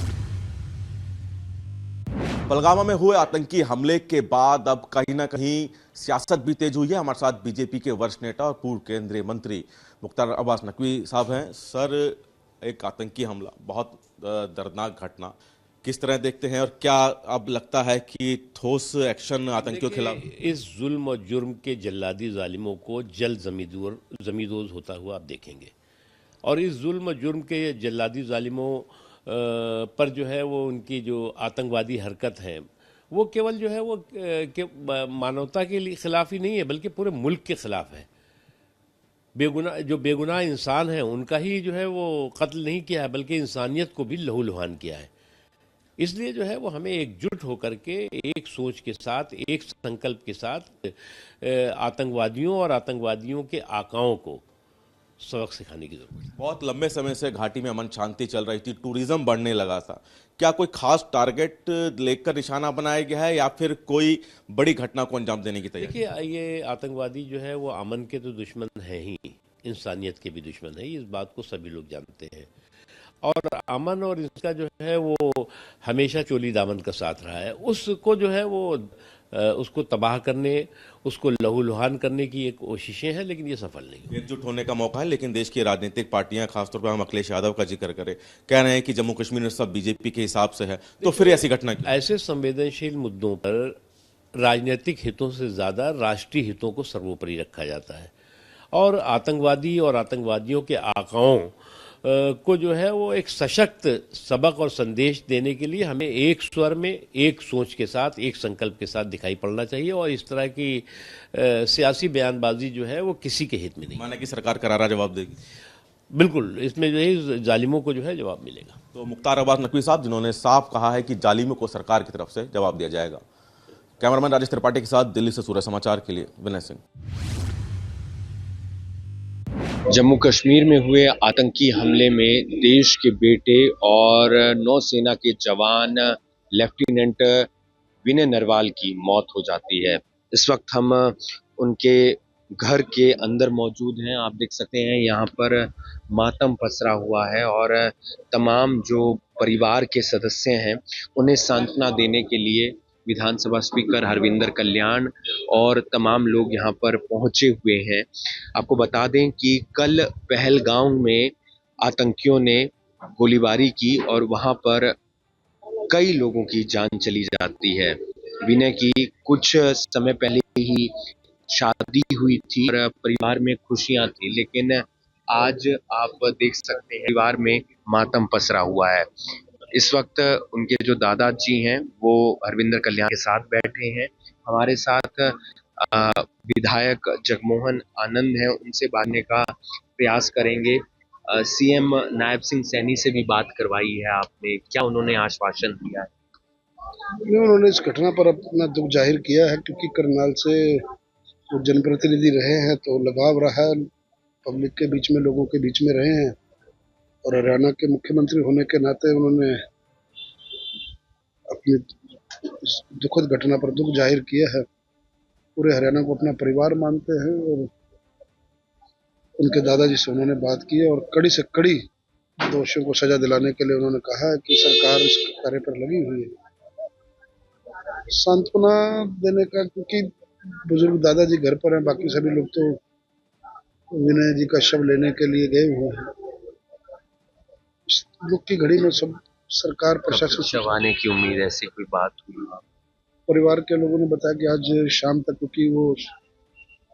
पहलगाम में हुए आतंकी हमले के बाद अब कहीं ना कहीं सियासत भी तेज हुई है। हमारे साथ बीजेपी के वरिष्ठ नेता और पूर्व केंद्रीय मंत्री मुख्तार अब्बास नकवी साहब हैं। सर, एक आतंकी हमला, बहुत दर्दनाक घटना, किस तरह देखते हैं और क्या अब लगता है कि ठोस एक्शन आतंकियों के खिलाफ? इस जुल्म और जुर्म के जल्लादी जालिमों को जल्द जमींदोज होता हुआ आप देखेंगे। और इस जुल्म और जुर्म के जल्लादी जालिमों पर जो है वो उनकी जो आतंकवादी हरकत है वो केवल जो है वो मानवता के खिलाफ ही नहीं है, बल्कि पूरे मुल्क के खिलाफ है। बेगुनाह इंसान हैं उनका ही जो है वो कत्ल नहीं किया है, बल्कि इंसानियत को भी लहूलुहान किया है। इसलिए जो है वो हमें एकजुट होकर के एक सोच के साथ, एक संकल्प के साथ आतंकवादियों और आतंकवादियों के आकाओं को सबक सिखाने की जरूरत है। बहुत लंबे समय से घाटी में अमन शांति चल रही थी, टूरिज्म बढ़ने लगा था। क्या कोई खास टारगेट लेकर निशाना बनाया गया है या फिर कोई बड़ी घटना को अंजाम देने की तैयारी? देखिए, ये आतंकवादी जो है वो अमन के तो दुश्मन है ही, इंसानियत के भी दुश्मन है, इस बात को सभी लोग जानते हैं। और अमन और इसका जो है वो हमेशा चोली दामन का साथ रहा है। उसको जो है वो उसको तबाह करने, उसको लहूलुहान करने की एक कोशिशें हैं, लेकिन ये सफल नहीं हुई। एकजुट होने का मौका है, लेकिन देश की राजनीतिक पार्टियां, खासतौर पर हम अखिलेश यादव का जिक्र करें, कह रहे हैं कि जम्मू कश्मीर में सब बीजेपी के हिसाब से है, तो फिर ऐसी घटना क्यों? ऐसे संवेदनशील मुद्दों पर राजनीतिक हितों से ज्यादा राष्ट्रीय हितों को सर्वोपरि रखा जाता है। और आतंकवादी और आतंकवादियों के आकाओं को जो है वो एक सशक्त सबक और संदेश देने के लिए हमें एक स्वर में, एक सोच के साथ, एक संकल्प के साथ दिखाई पड़ना चाहिए। और इस तरह की सियासी बयानबाजी जो है वो किसी के हित में नहीं। माना कि सरकार करारा जवाब देगी। बिल्कुल, इसमें जो है जालिमों को जो है जवाब मिलेगा। तो मुख्तार अब्बास नकवी साहब जिन्होंने साफ कहा है कि जालिमों को सरकार की तरफ से जवाब दिया जाएगा। कैमरामैन राजेश त्रिपाठी के साथ दिल्ली से सूर्य समाचार के लिए विनय सिंह। जम्मू कश्मीर में हुए आतंकी हमले में देश के बेटे और नौसेना के जवान लेफ्टिनेंट विनय नरवाल की मौत हो जाती है। इस वक्त हम उनके घर के अंदर मौजूद हैं। आप देख सकते हैं यहाँ पर मातम पसरा हुआ है और तमाम जो परिवार के सदस्य हैं उन्हें सांत्वना देने के लिए विधानसभा स्पीकर हरविंदर कल्याण और तमाम लोग यहाँ पर पहुंचे हुए हैं। आपको बता दें कि कल पहलगाम में आतंकियों ने गोलीबारी की और वहां पर कई लोगों की जान चली जाती है। विनय की कुछ समय पहले ही शादी हुई थी और परिवार में खुशियां थी, लेकिन आज आप देख सकते हैं परिवार में मातम पसरा हुआ है। इस वक्त उनके जो दादाजी हैं वो हरविंदर कल्याण के साथ बैठे हैं। हमारे साथ विधायक जगमोहन आनंद हैं, उनसे बातने का प्रयास करेंगे। सीएम नायब सिंह सैनी से भी बात करवाई है आपने, क्या उन्होंने आश्वासन दिया है? उन्होंने इस घटना पर अपना दुख जाहिर किया है, क्योंकि करनाल से वो जनप्रतिनिधि रहे हैं तो लगाव रहा है, पब्लिक के बीच में, लोगों के बीच में रहे हैं और हरियाणा के मुख्यमंत्री होने के नाते उन्होंने अपनी दुखद घटना पर दुख जाहिर किया है। पूरे हरियाणा को अपना परिवार मानते हैं और उनके दादाजी से उन्होंने बात की है और कड़ी से कड़ी दोषियों को सजा दिलाने के लिए उन्होंने कहा है कि सरकार इस कार्य पर लगी हुई है। सांत्वना देने का, क्योंकि बुजुर्ग दादाजी घर पर हैं, बाकी सभी लोग तो विनय जी का शव लेने के लिए गए हुए हैं। दुख की घड़ी में सब सरकार प्रशासन शव आने की उम्मीद, ऐसी कोई बात हुई? परिवार के लोगों ने बताया कि आज शाम तक, क्योंकि वो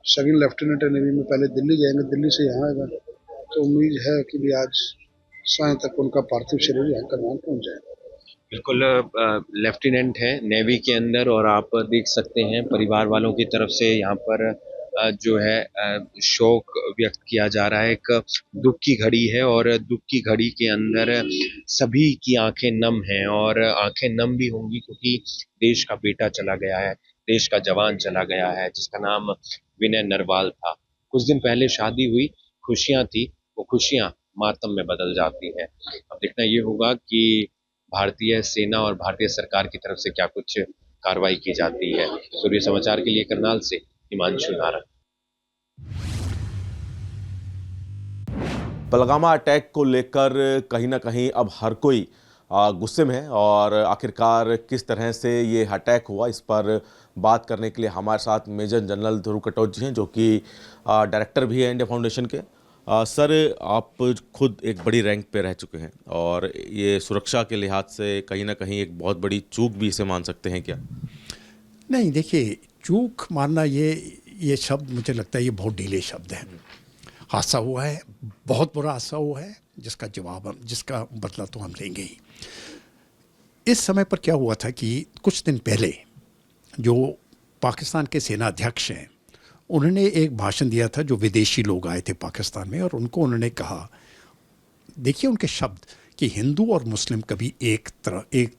सेकंड लेफ्टिनेंट है नेवी में, पहले दिल्ली जाएंगे, दिल्ली से यहाँ आएगा, तो उम्मीद है कि भी आज साय तक उनका पार्थिव शरीर यहाँ करनाल पहुँच जाएगा। बिल्कुल, लेफ्टिनेंट है नेवी के अंदर और आप देख सकते हैं परिवार वालों की तरफ से यहाँ पर जो है शोक व्यक्त किया जा रहा है। एक दुख की घड़ी है और दुख की घड़ी के अंदर सभी की आंखें नम हैं और आंखें नम भी होंगी, क्योंकि देश का बेटा चला गया है, देश का जवान चला गया है, जिसका नाम विनय नरवाल था। कुछ दिन पहले शादी हुई, खुशियां थी, वो खुशियां मातम में बदल जाती हैं। अब देखना ये होगा कि भारतीय सेना और भारतीय सरकार की तरफ से क्या कुछ कार्रवाई की जाती है। सूर्य समाचार के लिए करनाल से हिमांशु नारंग। पहलगामा अटैक को लेकर कहीं ना कहीं अब हर कोई गुस्से में है और आखिरकार किस तरह से ये अटैक हुआ, इस पर बात करने के लिए हमारे साथ मेजर जनरल ध्रुव कटोच जी हैं, जो कि डायरेक्टर भी है इंडिया फाउंडेशन के। सर, आप खुद एक बड़ी रैंक पे रह चुके हैं और ये सुरक्षा के लिहाज से कहीं ना कहीं एक बहुत बड़ी चूक भी इसे मान सकते हैं क्या? नहीं, देखिए, चूक मानना ये शब्द मुझे लगता है ये बहुत ढीले शब्द है। हादसा हुआ है, बहुत बुरा हादसा हुआ है, जिसका बदला तो हम लेंगे ही। इस समय पर क्या हुआ था कि कुछ दिन पहले जो पाकिस्तान के सेना अध्यक्ष हैं, उन्होंने एक भाषण दिया था, जो विदेशी लोग आए थे पाकिस्तान में, और उनको उन्होंने कहा, देखिए उनके शब्द, कि हिंदू और मुस्लिम कभी एक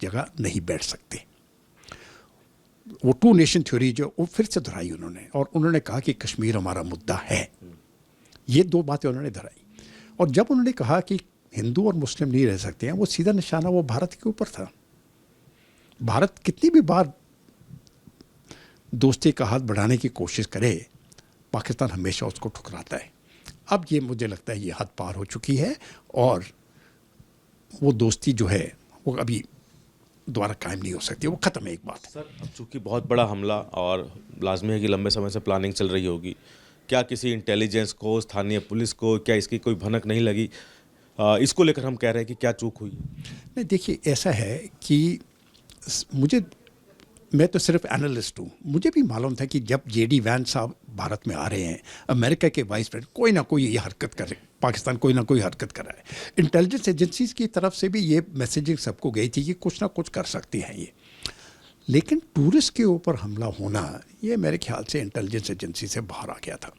जगह नहीं बैठ सकते। वो 2 नेशन थ्योरी जो वो फिर से दोहराई उन्होंने, और उन्होंने कहा कि कश्मीर हमारा मुद्दा है। ये 2 बातें उन्होंने दोहराई। और जब उन्होंने कहा कि हिंदू और मुस्लिम नहीं रह सकते हैं, वो सीधा निशाना वो भारत के ऊपर था। भारत कितनी भी बार दोस्ती का हाथ बढ़ाने की कोशिश करे, पाकिस्तान हमेशा उसको ठुकराता है। अब ये मुझे लगता है ये हद पार हो चुकी है और वो दोस्ती जो है वो अभी दोबारा कायम नहीं हो सकती, वो ख़त्म है एक बात। सर, अब चूंकि बहुत बड़ा हमला और लाजमी है कि लंबे समय से प्लानिंग चल रही होगी, क्या किसी इंटेलिजेंस को, स्थानीय पुलिस को क्या इसकी कोई भनक नहीं लगी? इसको लेकर हम कह रहे हैं कि क्या चूक हुई? नहीं, देखिए ऐसा है कि मैं तो सिर्फ एनालिस्ट हूँ, मुझे भी मालूम था कि जब जेडी वैंस साहब भारत में आ रहे हैं, अमेरिका के वाइस प्रेसिडेंट, कोई ना कोई ये हरकत करे, पाकिस्तान कोई ना कोई हरकत कर रहा है। इंटेलिजेंस एजेंसीज की तरफ से भी ये मैसेजिंग सबको गई थी कि कुछ ना कुछ कर सकती हैं ये। लेकिन टूरिस्ट के ऊपर हमला होना, ये मेरे ख्याल से इंटेलिजेंस एजेंसी से बाहर आ गया था।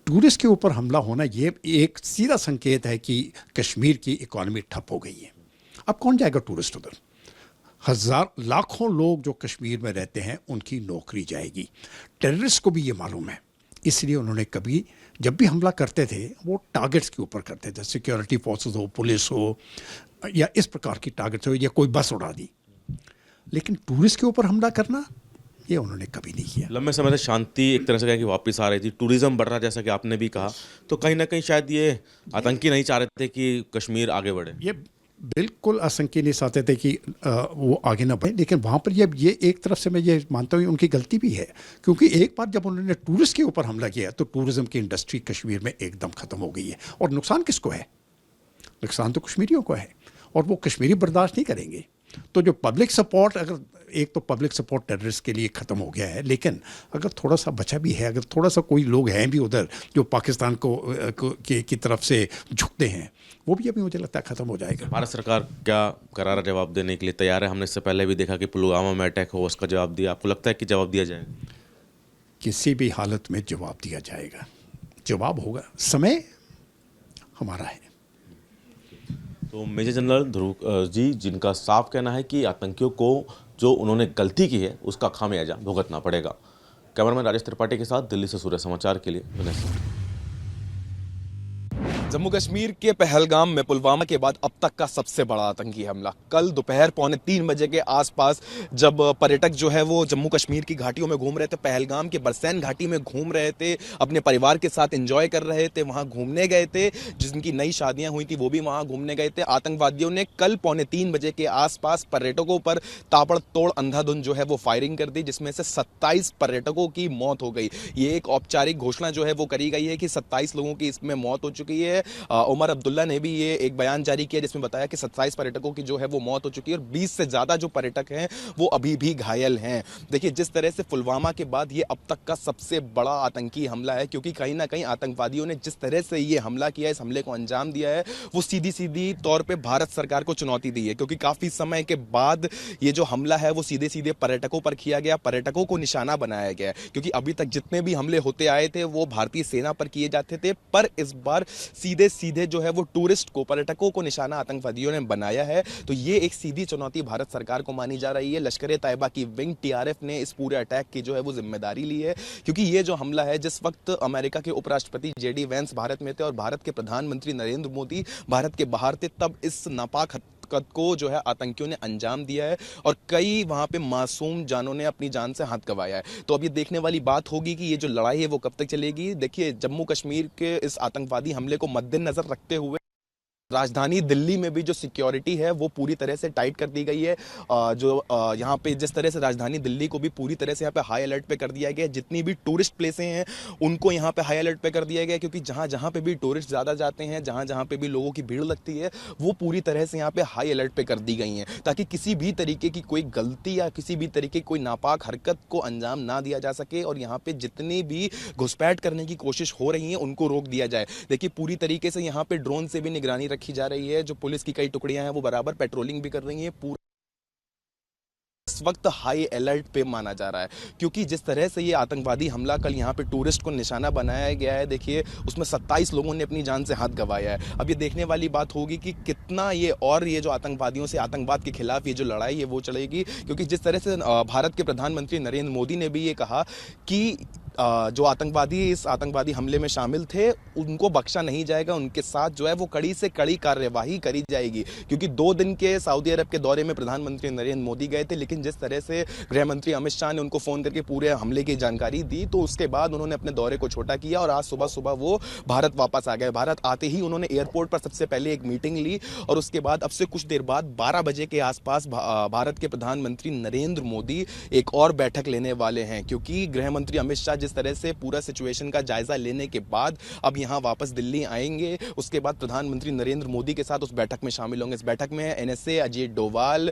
टूरिस्ट के ऊपर हमला होना ये एक सीधा संकेत है कि कश्मीर की इकॉनमी ठप हो गई है। अब कौन जाएगा टूरिस्ट उधर? लाखों लोग जो कश्मीर में रहते हैं उनकी नौकरी जाएगी। टेररिस्ट को भी ये मालूम है, इसलिए उन्होंने कभी जब भी हमला करते थे वो टारगेट्स के ऊपर करते थे, सिक्योरिटी फोर्सेस हो, पुलिस हो, या इस प्रकार की टारगेट्स हो, या कोई बस उड़ा दी। लेकिन टूरिस्ट के ऊपर हमला करना ये उन्होंने कभी नहीं किया। लंबे समय से शांति एक तरह से कहा कि वापस आ रही थी, टूरिज्म बढ़ रहा जैसा कि आपने भी कहा, तो कहीं ना कहीं शायद ये आतंकी नहीं चाह रहे थे कि कश्मीर आगे बढ़े। ये बिल्कुल आतंकी नहीं चाहते थे कि वो आगे ना बढ़े, लेकिन वहाँ पर ये एक तरफ से मैं ये मानता हूँ उनकी गलती भी है, क्योंकि एक बार जब उन्होंने टूरिस्ट के ऊपर हमला किया तो टूरिज्म की इंडस्ट्री कश्मीर में एकदम ख़त्म हो गई है। और नुकसान किसको है? नुकसान तो कश्मीरियों को है, और वो कश्मीरी बर्दाश्त नहीं करेंगे। तो जो पब्लिक सपोर्ट, अगर एक तो पब्लिक सपोर्ट टेररिस्ट के लिए ख़त्म हो गया है, लेकिन अगर थोड़ा सा बचा भी है, अगर थोड़ा सा कोई लोग हैं भी उधर जो पाकिस्तान की तरफ से झुकते हैं, वो भी अभी मुझे लगता है ख़त्म हो जाएगा। भारत सरकार क्या करारा जवाब देने के लिए तैयार है? हमने इससे पहले भी देखा कि पुलवामा में अटैक हो, उसका जवाब दिया। आपको लगता है कि जवाब दिया जाएगा? किसी भी हालत में जवाब दिया जाएगा, जवाब होगा, समय हमारा है। तो मेजर जनरल ध्रुव जी, जिनका साफ कहना है कि आतंकियों को जो उन्होंने गलती की है उसका खामियाजा भुगतना पड़ेगा। कैमरामैन राजेश त्रिपाठी के साथ दिल्ली से सूर्य समाचार के लिए विनय सिंह। जम्मू कश्मीर के पहलगाम में पुलवामा के बाद अब तक का सबसे बड़ा आतंकी हमला। कल दोपहर 2:45 के आसपास जब पर्यटक जो है वो जम्मू कश्मीर की घाटियों में घूम रहे थे, पहलगाम के बरसैन घाटी में घूम रहे थे, अपने परिवार के साथ एंजॉय कर रहे थे, वहां घूमने गए थे, जिनकी नई शादियां हुई थी वो भी वहां घूमने गए थे। आतंकवादियों ने कल 2:45 के आसपास पर्यटकों पर ताबड़तोड़ अंधाधुंध जो है वो फायरिंग कर दी, जिसमें से 27 पर्यटकों की मौत हो गई। ये एक औपचारिक घोषणा जो है वो करी गई है कि 27 लोगों की इसमें मौत हो चुकी है। उमर अब्दुल्ला ने भी ये एक बयान जारी किया जिसमें बताया कि 27 पर्यटकों की जो है वो मौत हो चुकी है और 20 से ज्यादा जो पर्यटक हैं वो अभी भी घायल हैं। देखिए, जिस तरह से पुलवामा के बाद ये अब तक का सबसे बड़ा आतंकी हमला है, क्योंकि कहीं ना कहीं आतंकवादियों ने जिस तरह से ये हमला किया, इस हमले को अंजाम दिया है, वो सीधी सीधी तौर पर भारत सरकार को चुनौती दी है। क्योंकि काफी समय के बाद ये जो हमला है वो सीधे सीधे पर्यटकों पर किया गया, पर्यटकों को निशाना बनाया गया। क्योंकि अभी तक जितने भी हमले होते आए थे वो भारतीय सेना पर किए जाते थे, पर इस बार सीधे जो है वो टूरिस्ट को, पर्यटकों को निशाना आतंकवादियों ने बनाया है। तो ये एक सीधी चुनौती भारत सरकार को मानी जा रही है। लश्कर-ए-तैयबा की विंग टीआरएफ ने इस पूरे अटैक की जो है वो जिम्मेदारी ली है, क्योंकि ये जो हमला है, जिस वक्त अमेरिका के उपराष्ट्रपति जेडी वैंस भारत में थे और भारत के प्रधानमंत्री नरेंद्र मोदी भारत के बाहर थे, तब इस नापाक हरकत को जो है आतंकियों ने अंजाम दिया है और कई वहां पे मासूम जानों ने अपनी जान से हाथ गंवाया है। तो अब ये देखने वाली बात होगी कि ये जो लड़ाई है वो कब तक चलेगी। देखिए, जम्मू कश्मीर के इस आतंकवादी हमले को मद्देनजर रखते हुए राजधानी दिल्ली में भी जो सिक्योरिटी है वो पूरी तरह से टाइट कर दी गई है। यहाँ पे जिस तरह से राजधानी दिल्ली को भी पूरी तरह से यहाँ पे हाई अलर्ट पे कर दिया गया है। जितनी भी टूरिस्ट प्लेसें हैं उनको यहाँ पे हाई अलर्ट पे कर दिया गया है, क्योंकि जहाँ जहाँ पे भी टूरिस्ट ज़्यादा जाते हैं, जहाँ जहाँ पे भी लोगों की भीड़ लगती है, वो पूरी तरह से यहाँ पे हाई अलर्ट पे कर दी गई हैं, ताकि किसी भी तरीके की कोई गलती या किसी भी तरीके की कोई नापाक हरकत को अंजाम ना दिया जा सके और यहाँ पे जितनी भी घुसपैठ करने की कोशिश हो रही है उनको रोक दिया जाए। देखिए, पूरी तरीके से यहाँ पे ड्रोन से भी निगरानी रखी जा रही है। जो पुलिस की कई टुकड़ियां हैं वो बराबर पेट्रोलिंग भी कर रही हैं। पूरा इस वक्त हाई अलर्ट पे माना जा रहा है, क्योंकि जिस तरह से ये आतंकवादी हमला कल यहाँ पे टूरिस्ट को निशाना बनाया गया है, देखिए उसमें 27 लोगों ने अपनी जान से हाथ गंवाया है। अब ये देखने वाली बात होगी कि कितना ये जो आतंकवादियों से, आतंकवाद के खिलाफ ये जो लड़ाई है वो चलेगी, क्योंकि जिस तरह से भारत के प्रधानमंत्री नरेंद्र मोदी ने भी ये कहा कि जो आतंकवादी इस आतंकवादी हमले में शामिल थे उनको बख्शा नहीं जाएगा, उनके साथ जो है वो कड़ी से कड़ी कार्यवाही करी जाएगी। क्योंकि 2 दिन के सऊदी अरब के दौरे में प्रधानमंत्री नरेंद्र मोदी गए थे, लेकिन जिस तरह से गृह मंत्री अमित शाह ने उनको फ़ोन करके पूरे हमले की जानकारी दी, तो उसके बाद उन्होंने अपने दौरे को छोटा किया और आज सुबह वो भारत वापस आ गए। भारत आते ही उन्होंने एयरपोर्ट पर सबसे पहले एक मीटिंग ली और उसके बाद अब से कुछ देर बाद 12 बजे के आसपास भारत के प्रधानमंत्री नरेंद्र मोदी एक और बैठक लेने वाले हैं। क्योंकि गृह मंत्री अमित शाह जिस तरह से पूरा सिचुएशन का जायजा लेने के बाद अब यहां वापस दिल्ली आएंगे, उसके बाद प्रधानमंत्री नरेंद्र मोदी के साथ उस बैठक में शामिल होंगे। इस बैठक में एनएसए अजीत डोवाल,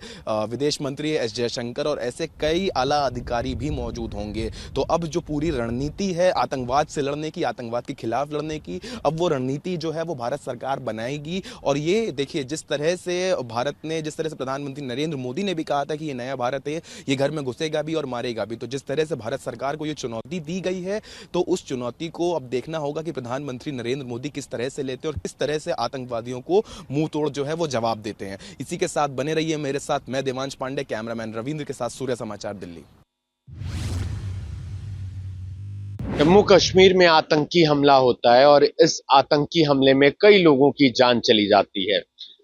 विदेश मंत्री एस जयशंकर और ऐसे कई आला अधिकारी भी मौजूद होंगे। तो अब जो पूरी रणनीति है आतंकवाद से लड़ने की, आतंकवाद के खिलाफ लड़ने की, अब वो रणनीति जो है वो भारत सरकार बनाएगी। और ये देखिए जिस तरह से भारत ने, जिस तरह से प्रधानमंत्री नरेंद्र मोदी ने भी कहा था कि ये नया भारत है, ये घर में घुसेगा भी और मारेगा भी। तो जिस तरह से भारत सरकार को ये चुनौती दी गई है, तो उस चुनौती को अब देखना होगा कि प्रधानमंत्री नरेंद्र मोदी किस तरह से लेते हैं और किस तरह से आतंकवादियों को मुंह तोड़ जो है वो जवाब देते हैं। इसी के साथ बने रहिए मेरे साथ, मैं देवांश पांडे, कैमरामैन रविंद्र के साथ, सूर्य समाचार दिल्ली। जम्मू कश्मीर में आतंकी हमला होता है और इस आतंकी हमले में कई लोगों की जान चली जाती है।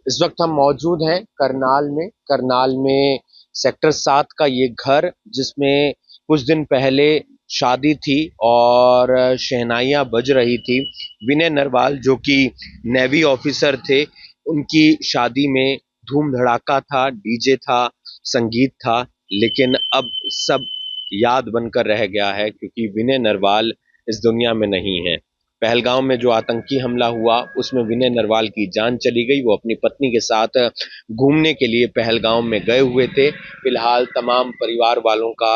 इस वक्त हम मौजूद हैं करनाल में सेक्टर 7 का ये घर, जिसमें कुछ दिन पहले शादी थी और शहनाइयां बज रही थी। विनय नरवाल जो कि नेवी ऑफिसर थे, उनकी शादी में धूम धड़ाका था, डीजे था, संगीत था, लेकिन अब सब याद बनकर रह गया है क्योंकि विनय नरवाल इस दुनिया में नहीं है। पहलगाम में जो आतंकी हमला हुआ उसमें विनय नरवाल की जान चली गई। वो अपनी पत्नी के साथ घूमने के लिए पहलगाम में गए हुए थे। फिलहाल तमाम परिवार वालों का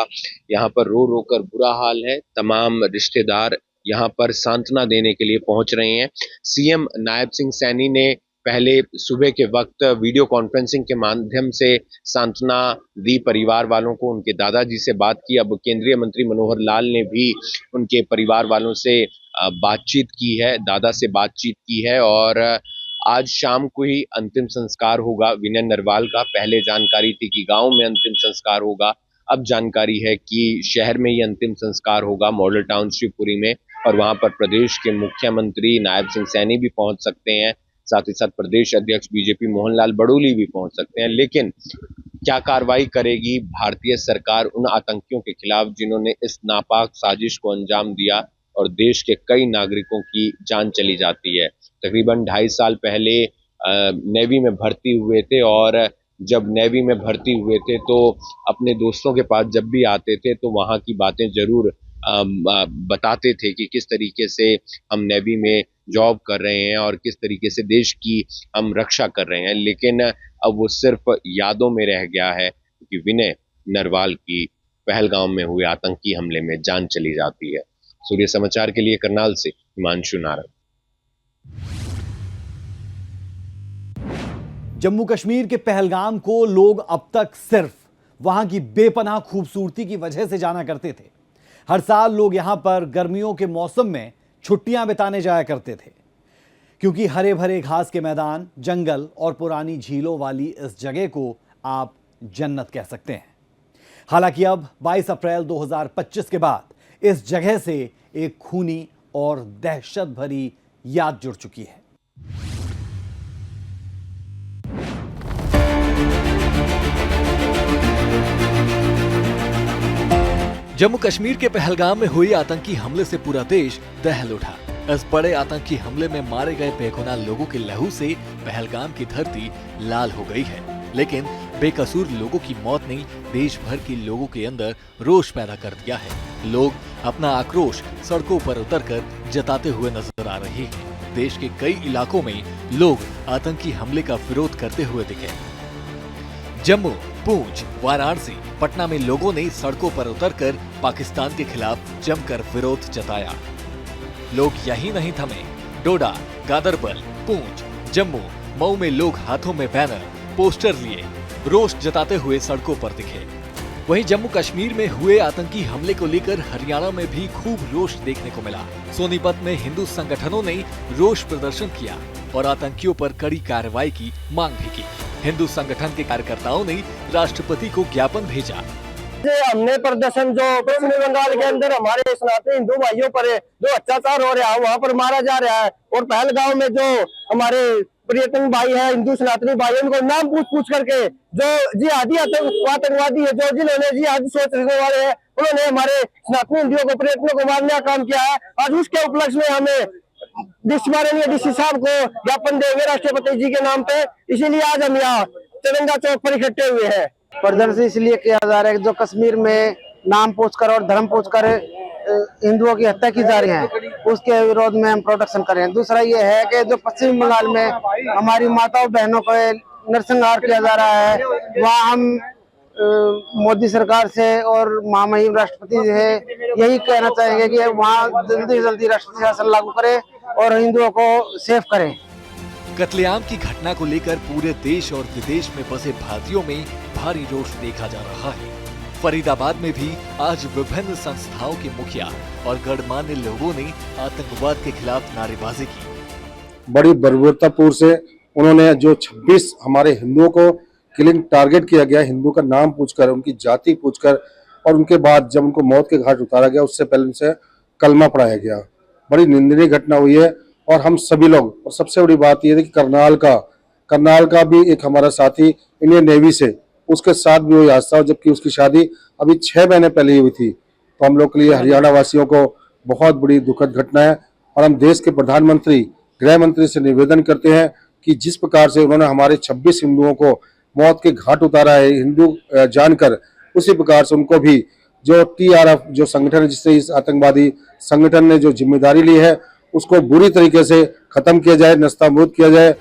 यहाँ पर रो रो कर बुरा हाल है। तमाम रिश्तेदार यहाँ पर सांत्वना देने के लिए पहुंच रहे हैं। सीएम नायब सिंह सैनी ने पहले सुबह के वक्त वीडियो कॉन्फ्रेंसिंग के माध्यम से सांत्वना दी परिवार वालों को, उनके दादाजी से बात की। अब केंद्रीय मंत्री मनोहर लाल ने भी उनके परिवार वालों से बातचीत की है, दादा से बातचीत की है और आज शाम को ही अंतिम संस्कार होगा विनय नरवाल का। पहले जानकारी थी कि गांव में अंतिम संस्कार होगा, अब जानकारी है कि शहर में ही अंतिम संस्कार होगा, मॉडल टाउन शिवपुरी में, और वहां पर प्रदेश के मुख्यमंत्री नायब सिंह सैनी भी पहुंच सकते हैं, साथ ही साथ प्रदेश अध्यक्ष बीजेपी मोहनलाल बड़ोली भी पहुंच सकते हैं। लेकिन क्या कार्रवाई करेगी भारतीय सरकार उन आतंकियों के खिलाफ जिन्होंने इस नापाक साजिश को अंजाम दिया और देश के कई नागरिकों की जान चली जाती है। तकरीबन 2.5 साल पहले नेवी में भर्ती हुए थे और जब नेवी में भर्ती हुए थे तो अपने दोस्तों के पास जब भी आते थे तो वहाँ की बातें जरूर बताते थे कि किस तरीके से हम नेवी में जॉब कर रहे हैं और किस तरीके से देश की हम रक्षा कर रहे हैं। लेकिन अब वो सिर्फ यादों में रह गया है कि विनय नरवाल की पहलगाम में हुए आतंकी हमले में जान चली जाती है। सूर्य समाचार के लिए करनाल से हिमांशु नारंग। जम्मू कश्मीर के पहलगाम को लोग अब तक सिर्फ वहां की बेपनाह खूबसूरती की वजह से जाना करते थे। हर साल लोग यहां पर गर्मियों के मौसम में छुट्टियां बिताने जाया करते थे क्योंकि हरे भरे घास के मैदान, जंगल और पुरानी झीलों वाली इस जगह को आप जन्नत कह सकते हैं। हालांकि अब 22 अप्रैल 2025 के बाद इस जगह से एक खूनी और दहशत भरी याद जुड़ चुकी है। जम्मू कश्मीर के पहलगाम में हुई आतंकी हमले से पूरा देश दहल उठा। इस बड़े आतंकी हमले में मारे गए बेगुनाह लोगों के लहू से पहलगाम की धरती लाल हो गई है। लेकिन बेकसूर लोगों की मौत ने देश भर के लोगों के अंदर रोष पैदा कर दिया है। लोग अपना आक्रोश सड़कों पर उतरकर जताते हुए नजर आ रहे हैं। देश के कई इलाकों में लोग आतंकी हमले का विरोध करते हुए दिखे। जम्मू, पूंछ, वाराणसी, पटना में लोगों ने सड़कों पर उतरकर पाकिस्तान के खिलाफ जमकर विरोध जताया। लोग यही नहीं थमे। डोडा, गादरबल, पूंछ, जम्मू, मऊ में लोग हाथों में बैनर, पोस्टर लिए रोष जताते हुए सड़कों पर दिखे। वहीं जम्मू कश्मीर में हुए आतंकी हमले को लेकर हरियाणा में भी खूब रोष देखने को मिला। सोनीपत में हिंदू संगठनों ने रोष प्रदर्शन किया और आतंकियों पर कड़ी कार्रवाई की मांग भी की। हिंदू संगठन के कार्यकर्ताओं ने राष्ट्रपति को ज्ञापन भेजा। हमने प्रदर्शन जो पश्चिमी बंगाल के अंदर हमारे सनातनी हिंदू भाइयों पर जो अत्याचार हो रहा है वहाँ पर मारा जा रहा है, और पहलगांव में जो हमारे पर्यटन भाई है हिंदू सनातनी भाई उनको नाम पूछ करके जो जिहादी आतंकवादी है जो जिन्होंने जिहादी सोच रखने वाले हैं उन्होंने हमारे सनातनी हिंदुओं को पर्यटनों को मारने का काम किया है। आज उसके उपलक्ष्य में हमें माननीय डीसी साहब को ज्ञापन देंगे राष्ट्रपति जी के नाम पे, इसीलिए आज हम यहाँ तिरंगा चौक पर इकट्ठे हुए हैं। प्रदर्शन इसलिए किया जा रहा है कि जो कश्मीर में नाम पूछकर और धर्म पूछकर हिंदुओं की हत्या की जा रही है उसके विरोध में हम प्रोटेक्शन कर रहे हैं। दूसरा ये है कि जो पश्चिम बंगाल में हमारी माताओं बहनों को नरसंहार किया जा रहा है, वहाँ हम मोदी सरकार से और महामहिम राष्ट्रपति से यही कहना चाहेंगे कि वहाँ जल्दी से जल्दी राष्ट्रपति शासन लागू करें और हिंदुओं को सेफ करें। कत्लेआम की घटना को लेकर पूरे देश और विदेश में बसे भारतीयों में भारी रोष देखा जा रहा है। फरीदाबाद में भी आज विभिन्न संस्थाओं के मुखिया और गणमान्य लोगों ने आतंकवाद के खिलाफ नारेबाजी की। बड़ी बर्बरतापूर्व से उन्होंने जो 26 हमारे हिंदुओं को किलिंग टारगेट किया गया, हिंदू का नाम पूछकर उनकी जाति पूछकर, और उनके बाद जब उनको मौत के घाट उतारा गया उससे पहले उनसे कलमा पढ़ाया गया। बड़ी निंदनीय घटना हुई है और हम सभी लोग, और सबसे बड़ी बात यह है कि करनाल का भी एक हमारा साथी इंडियन नेवी से उसके साथ भी हुई हादसा, जबकि उसकी शादी अभी 6 महीने पहले ही हुई थी। तो हम लोग के लिए हरियाणा वासियों को बहुत बड़ी दुखद घटना है और हम देश के प्रधानमंत्री गृह मंत्री से निवेदन करते हैं कि जिस प्रकार से उन्होंने हमारे 26 हिंदुओं को मौत के घाट उतारा है हिंदू जानकर, उसी प्रकार से उनको भी जो TRF जो संगठन है जिससे इस आतंकवादी संगठन ने जो जिम्मेदारी ली है उसको बुरी तरीके से खत्म किया जाए, नस्तानाबूद किया जाए।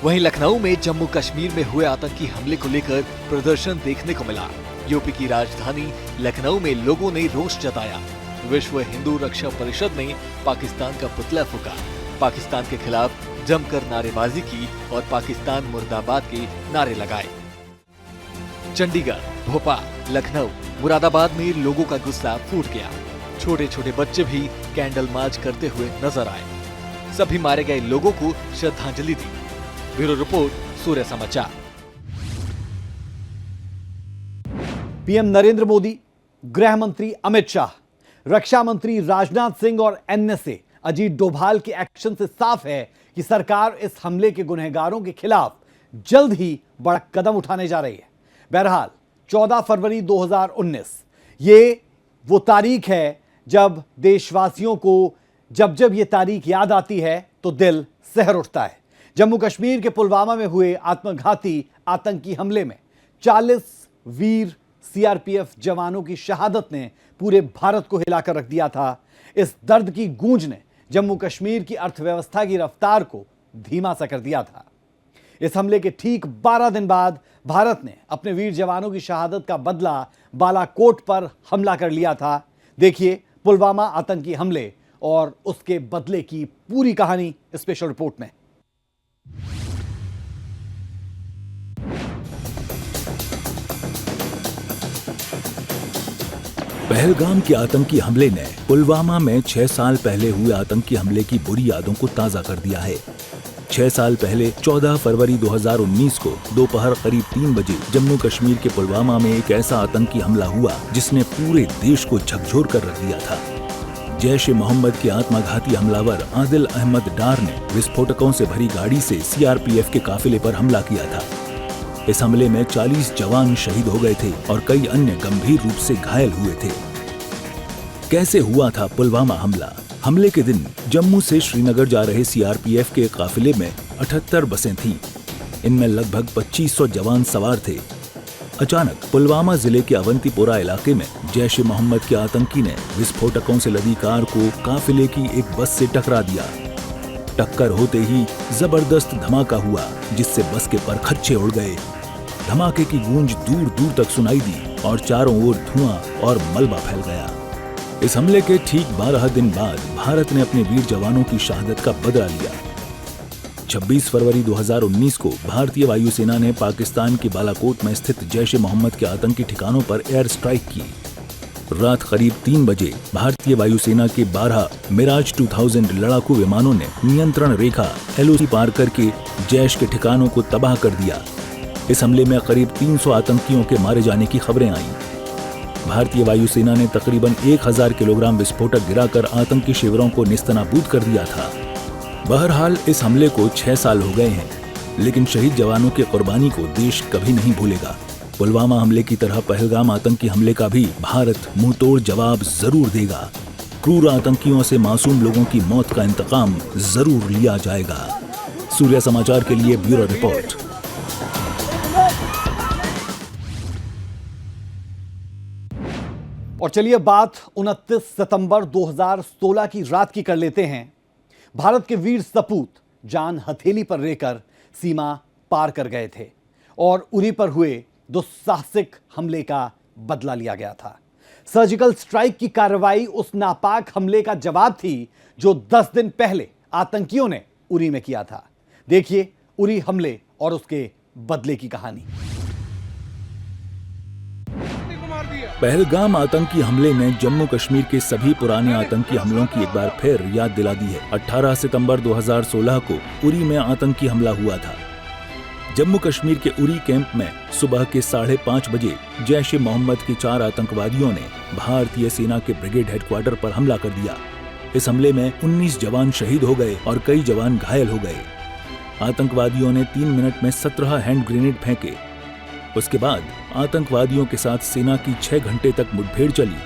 वहीं लखनऊ में जम्मू कश्मीर में हुए आतंकी हमले को लेकर प्रदर्शन देखने को मिला। यूपी की राजधानी लखनऊ में लोगों ने रोष जताया। विश्व हिंदू रक्षा परिषद ने पाकिस्तान का पुतला फूंका, पाकिस्तान के खिलाफ जमकर नारेबाजी की और पाकिस्तान मुर्दाबाद के नारे लगाए। चंडीगढ़, भोपाल, लखनऊ, मुरादाबाद में लोगों का गुस्सा फूट गया। छोटे छोटे बच्चे भी कैंडल मार्च करते हुए नजर आए। सभी मारे गए लोगों को श्रद्धांजलि दी। ब्यूरो रिपोर्ट, सूर्य समाचार। पीएम नरेंद्र मोदी, गृह मंत्री अमित शाह, रक्षा मंत्री राजनाथ सिंह और NSA अजीत डोभाल के एक्शन से साफ है कि सरकार इस हमले के गुनहगारों के खिलाफ जल्द ही बड़ा कदम उठाने जा रही है। बहरहाल 14 फरवरी 2019 ये वो तारीख है जब देशवासियों को जब ये तारीख याद आती है तो दिल सहर उठता है। जम्मू कश्मीर के पुलवामा में हुए आत्मघाती आतंकी हमले में 40 वीर CRPF जवानों की शहादत ने पूरे भारत को हिलाकर रख दिया था। इस दर्द की गूंज ने जम्मू कश्मीर की अर्थव्यवस्था की रफ्तार को धीमा सा कर दिया था। इस हमले के ठीक 12 दिन बाद भारत ने अपने वीर जवानों की शहादत का बदला बालाकोट पर हमला कर लिया था। देखिए पुलवामा आतंकी हमले और उसके बदले की पूरी कहानी स्पेशल रिपोर्ट में। पहलगाम के आतंकी हमले ने पुलवामा में 6 साल पहले हुए आतंकी हमले की बुरी यादों को ताजा कर दिया है। 6 साल पहले 14 फरवरी 2019 को दोपहर करीब 3 बजे जम्मू कश्मीर के पुलवामा में एक ऐसा आतंकी हमला हुआ जिसने पूरे देश को झकझोर कर रख दिया था। जैश ए मोहम्मद के आत्मघाती हमलावर आदिल अहमद डार ने विस्फोटकों से भरी गाड़ी से CRPF के काफिले पर हमला किया था। इस हमले में 40 जवान शहीद हो गए थे और कई अन्य गंभीर रूप से घायल हुए थे। कैसे हुआ था पुलवामा हमला? हमले के दिन जम्मू से श्रीनगर जा रहे CRPF के काफिले में 78 बसें थीं। इनमें लगभग 2500 जवान सवार थे। अचानक पुलवामा जिले के अवंतीपोरा इलाके में जैश ए मोहम्मद के आतंकी ने विस्फोटकों से लदी कार को काफिले की एक बस से टकरा दिया। टक्कर होते ही जबरदस्त धमाका हुआ जिससे बस के परखच्चे उड़ गए। धमाके की गूंज दूर दूर तक सुनाई दी और चारों ओर धुआं और मलबा फैल गया। इस हमले के ठीक 12 दिन बाद भारत ने अपने वीर जवानों की शहादत का बदला लिया। 26 फरवरी 2019 को भारतीय वायुसेना ने पाकिस्तान के बालाकोट में स्थित जैश ए मोहम्मद के आतंकी ठिकानों पर एयर स्ट्राइक की। रात करीब 3 बजे भारतीय वायुसेना के 12 मिराज 2000 लड़ाकू विमानों ने नियंत्रण रेखा LOC पार करके जैश के ठिकानों को तबाह कर दिया। इस हमले में करीब 300 आतंकियों के मारे जाने की खबरें आईं। भारतीय वायुसेना ने तकरीबन 1000 किलोग्राम विस्फोटक गिराकर आतंकी शिविरों को निस्तनाबूद कर दिया था। बहरहाल इस हमले को 6 साल हो गए हैं, लेकिन शहीद जवानों की कुर्बानी को देश कभी नहीं भूलेगा। पुलवामा हमले की तरह पहलगाम आतंकी हमले का भी भारत मुंहतोड़ जवाब जरूर देगा। क्रूर आतंकियों से मासूम लोगों की मौत का इंतकाम जरूर लिया जाएगा। सूर्य समाचार के लिए ब्यूरो रिपोर्ट। और चलिए बात 29 सितंबर 2016 की रात की कर लेते हैं। भारत के वीर सपूत जान हथेली पर लेकर सीमा पार कर गए थे और उन्हीं पर हुए दुस्साहसिक हमले का बदला लिया गया था। सर्जिकल स्ट्राइक की कार्रवाई उस नापाक हमले का जवाब थी जो 10 दिन पहले आतंकियों ने उरी में किया था। देखिए उरी हमले और उसके बदले की कहानी। पहलगाम आतंकी हमले ने जम्मू कश्मीर के सभी पुराने आतंकी हमलों की एक बार फिर याद दिला दी है। 18 सितंबर 2016 को उरी में आतंकी हमला हुआ था। जम्मू कश्मीर के उरी कैंप में सुबह के 5:30 बजे जैश ए मोहम्मद के 4 आतंकवादियों ने भारतीय सेना के ब्रिगेड हेडक्वार्टर पर हमला कर दिया। इस हमले में 19 जवान शहीद हो गए और कई जवान घायल हो गए। आतंकवादियों ने 3 मिनट में 17 हैंड ग्रेनेड फेंके। उसके बाद आतंकवादियों के साथ सेना की 6 घंटे तक मुठभेड़ चली।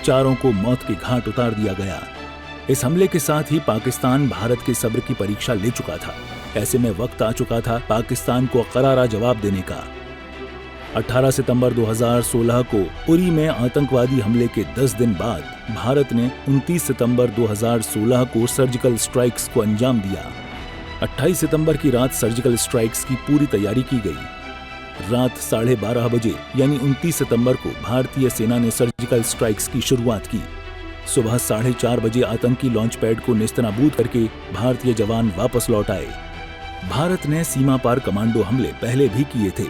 चारों को मौत के घाट उतार दिया गया। इस हमले के साथ ही पाकिस्तान भारत के सब्र की परीक्षा ले चुका था। ऐसे में वक्त आ चुका था पाकिस्तान को करारा जवाब देने का। 18 सितंबर 2016 को उरी में आतंकवादी हमले के 10 दिन बाद भारत ने 29 सितंबर 2016 को सर्जिकल स्ट्राइक्स को अंजाम दिया। 28 सितंबर की रात सर्जिकल स्ट्राइक्स की पूरी तैयारी की गई। रात 12:30 बजे यानी 29 सितंबर को भारतीय सेना ने सर्जिकल स्ट्राइक्स की शुरुआत की। सुबह 4:30 बजे आतंकी लॉन्च पैड को नेस्तनाबूद करके भारतीय जवान वापस लौट आए। भारत ने सीमा पार कमांडो हमले पहले भी किए थे,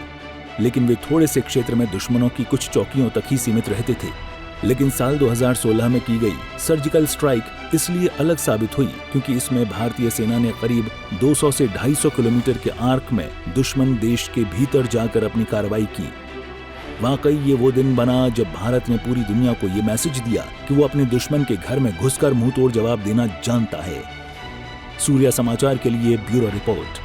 लेकिन वे थोड़े से क्षेत्र में दुश्मनों की कुछ चौकियों तक ही सीमित रहते थे। लेकिन साल 2016 में की गई सर्जिकल स्ट्राइक इसलिए अलग साबित हुई क्योंकि इसमें भारतीय सेना ने करीब 200 से 250 किलोमीटर के आर्क में दुश्मन देश के भीतर जाकर अपनी कार्रवाई की। वाकई ये वो दिन बना जब भारत ने पूरी दुनिया को ये मैसेज दिया कि वो अपने दुश्मन के घर में घुसकर मुंहतोड़ जवाब देना जानता है। सूर्य समाचार के लिए ब्यूरो रिपोर्ट।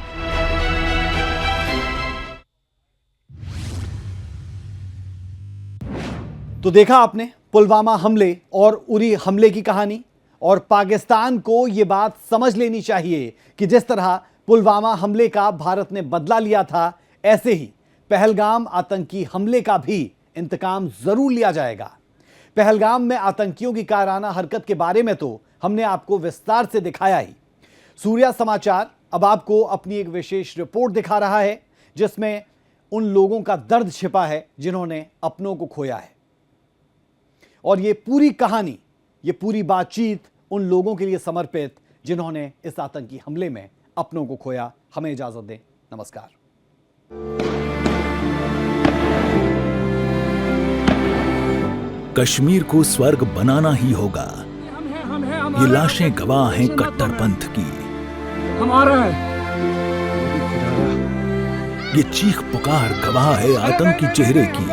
तो देखा आपने पुलवामा हमले और उरी हमले की कहानी, और पाकिस्तान को यह बात समझ लेनी चाहिए कि जिस तरह पुलवामा हमले का भारत ने बदला लिया था, ऐसे ही पहलगाम आतंकी हमले का भी इंतकाम जरूर लिया जाएगा। पहलगाम में आतंकियों की कायराना हरकत के बारे में तो हमने आपको विस्तार से दिखाया ही। सूर्या समाचार अब आपको अपनी एक विशेष रिपोर्ट दिखा रहा है जिसमें उन लोगों का दर्द छिपा है जिन्होंने अपनों को खोया है। और ये पूरी कहानी, ये पूरी बातचीत उन लोगों के लिए समर्पित जिन्होंने इस आतंकी हमले में अपनों को खोया। हमें इजाजत दें। नमस्कार। कश्मीर को स्वर्ग बनाना ही होगा। ये लाशें गवाह हैं कट्टरपंथ की। हमारा है। ये चीख पुकार गवाह है आतंकी चेहरे की।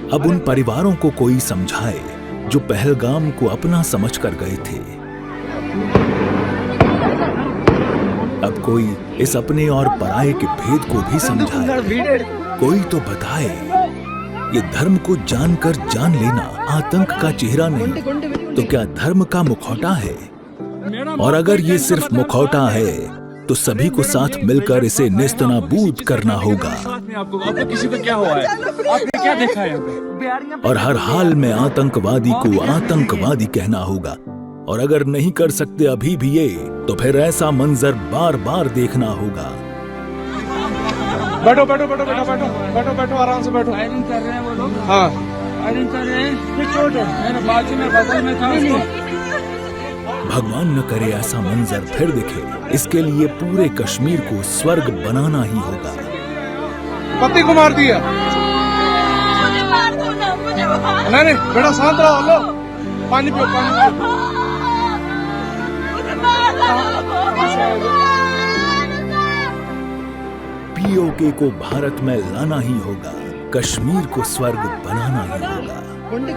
अब उन परिवारों को कोई समझाए जो पहलगाम को अपना समझकर गए थे। अब कोई इस अपने और पराये के भेद को भी समझाए। कोई तो बताए ये धर्म को जानकर जान लेना आतंक का चेहरा नहीं तो क्या धर्म का मुखौटा है। और अगर ये सिर्फ मुखौटा है तो सभी को साथ मिलकर इसे नेस्तनाबूद करना होगा। आपको किसी को क्या हुआ है? आपने क्या देखा है यहाँ पे? और हर हाल में आतंकवादी को आतंकवादी कहना होगा। और अगर नहीं कर सकते अभी भी ये, तो फिर ऐसा मंजर बार बार देखना होगा। बैठो बैठो बैठो बैठो बैठो बैठो बैठो आराम से बैठो। फायरिंग कर रहे हैं वो लोग। हाँ फायरिंग कर रहे हैं। ये चोट है। मैंने बाजू में बगल में था उसको। भगवान न करे ऐसा मंजर फिर दिखे। इसके लिए पूरे कश्मीर को स्वर्ग बनाना ही होगा। पति को मार दिया। नहीं बेटा शांत रहो। लो पानी पियो पानी पियो। पीओके को भारत में लाना ही होगा। कश्मीर को स्वर्ग बनाना ही होगा। కొండి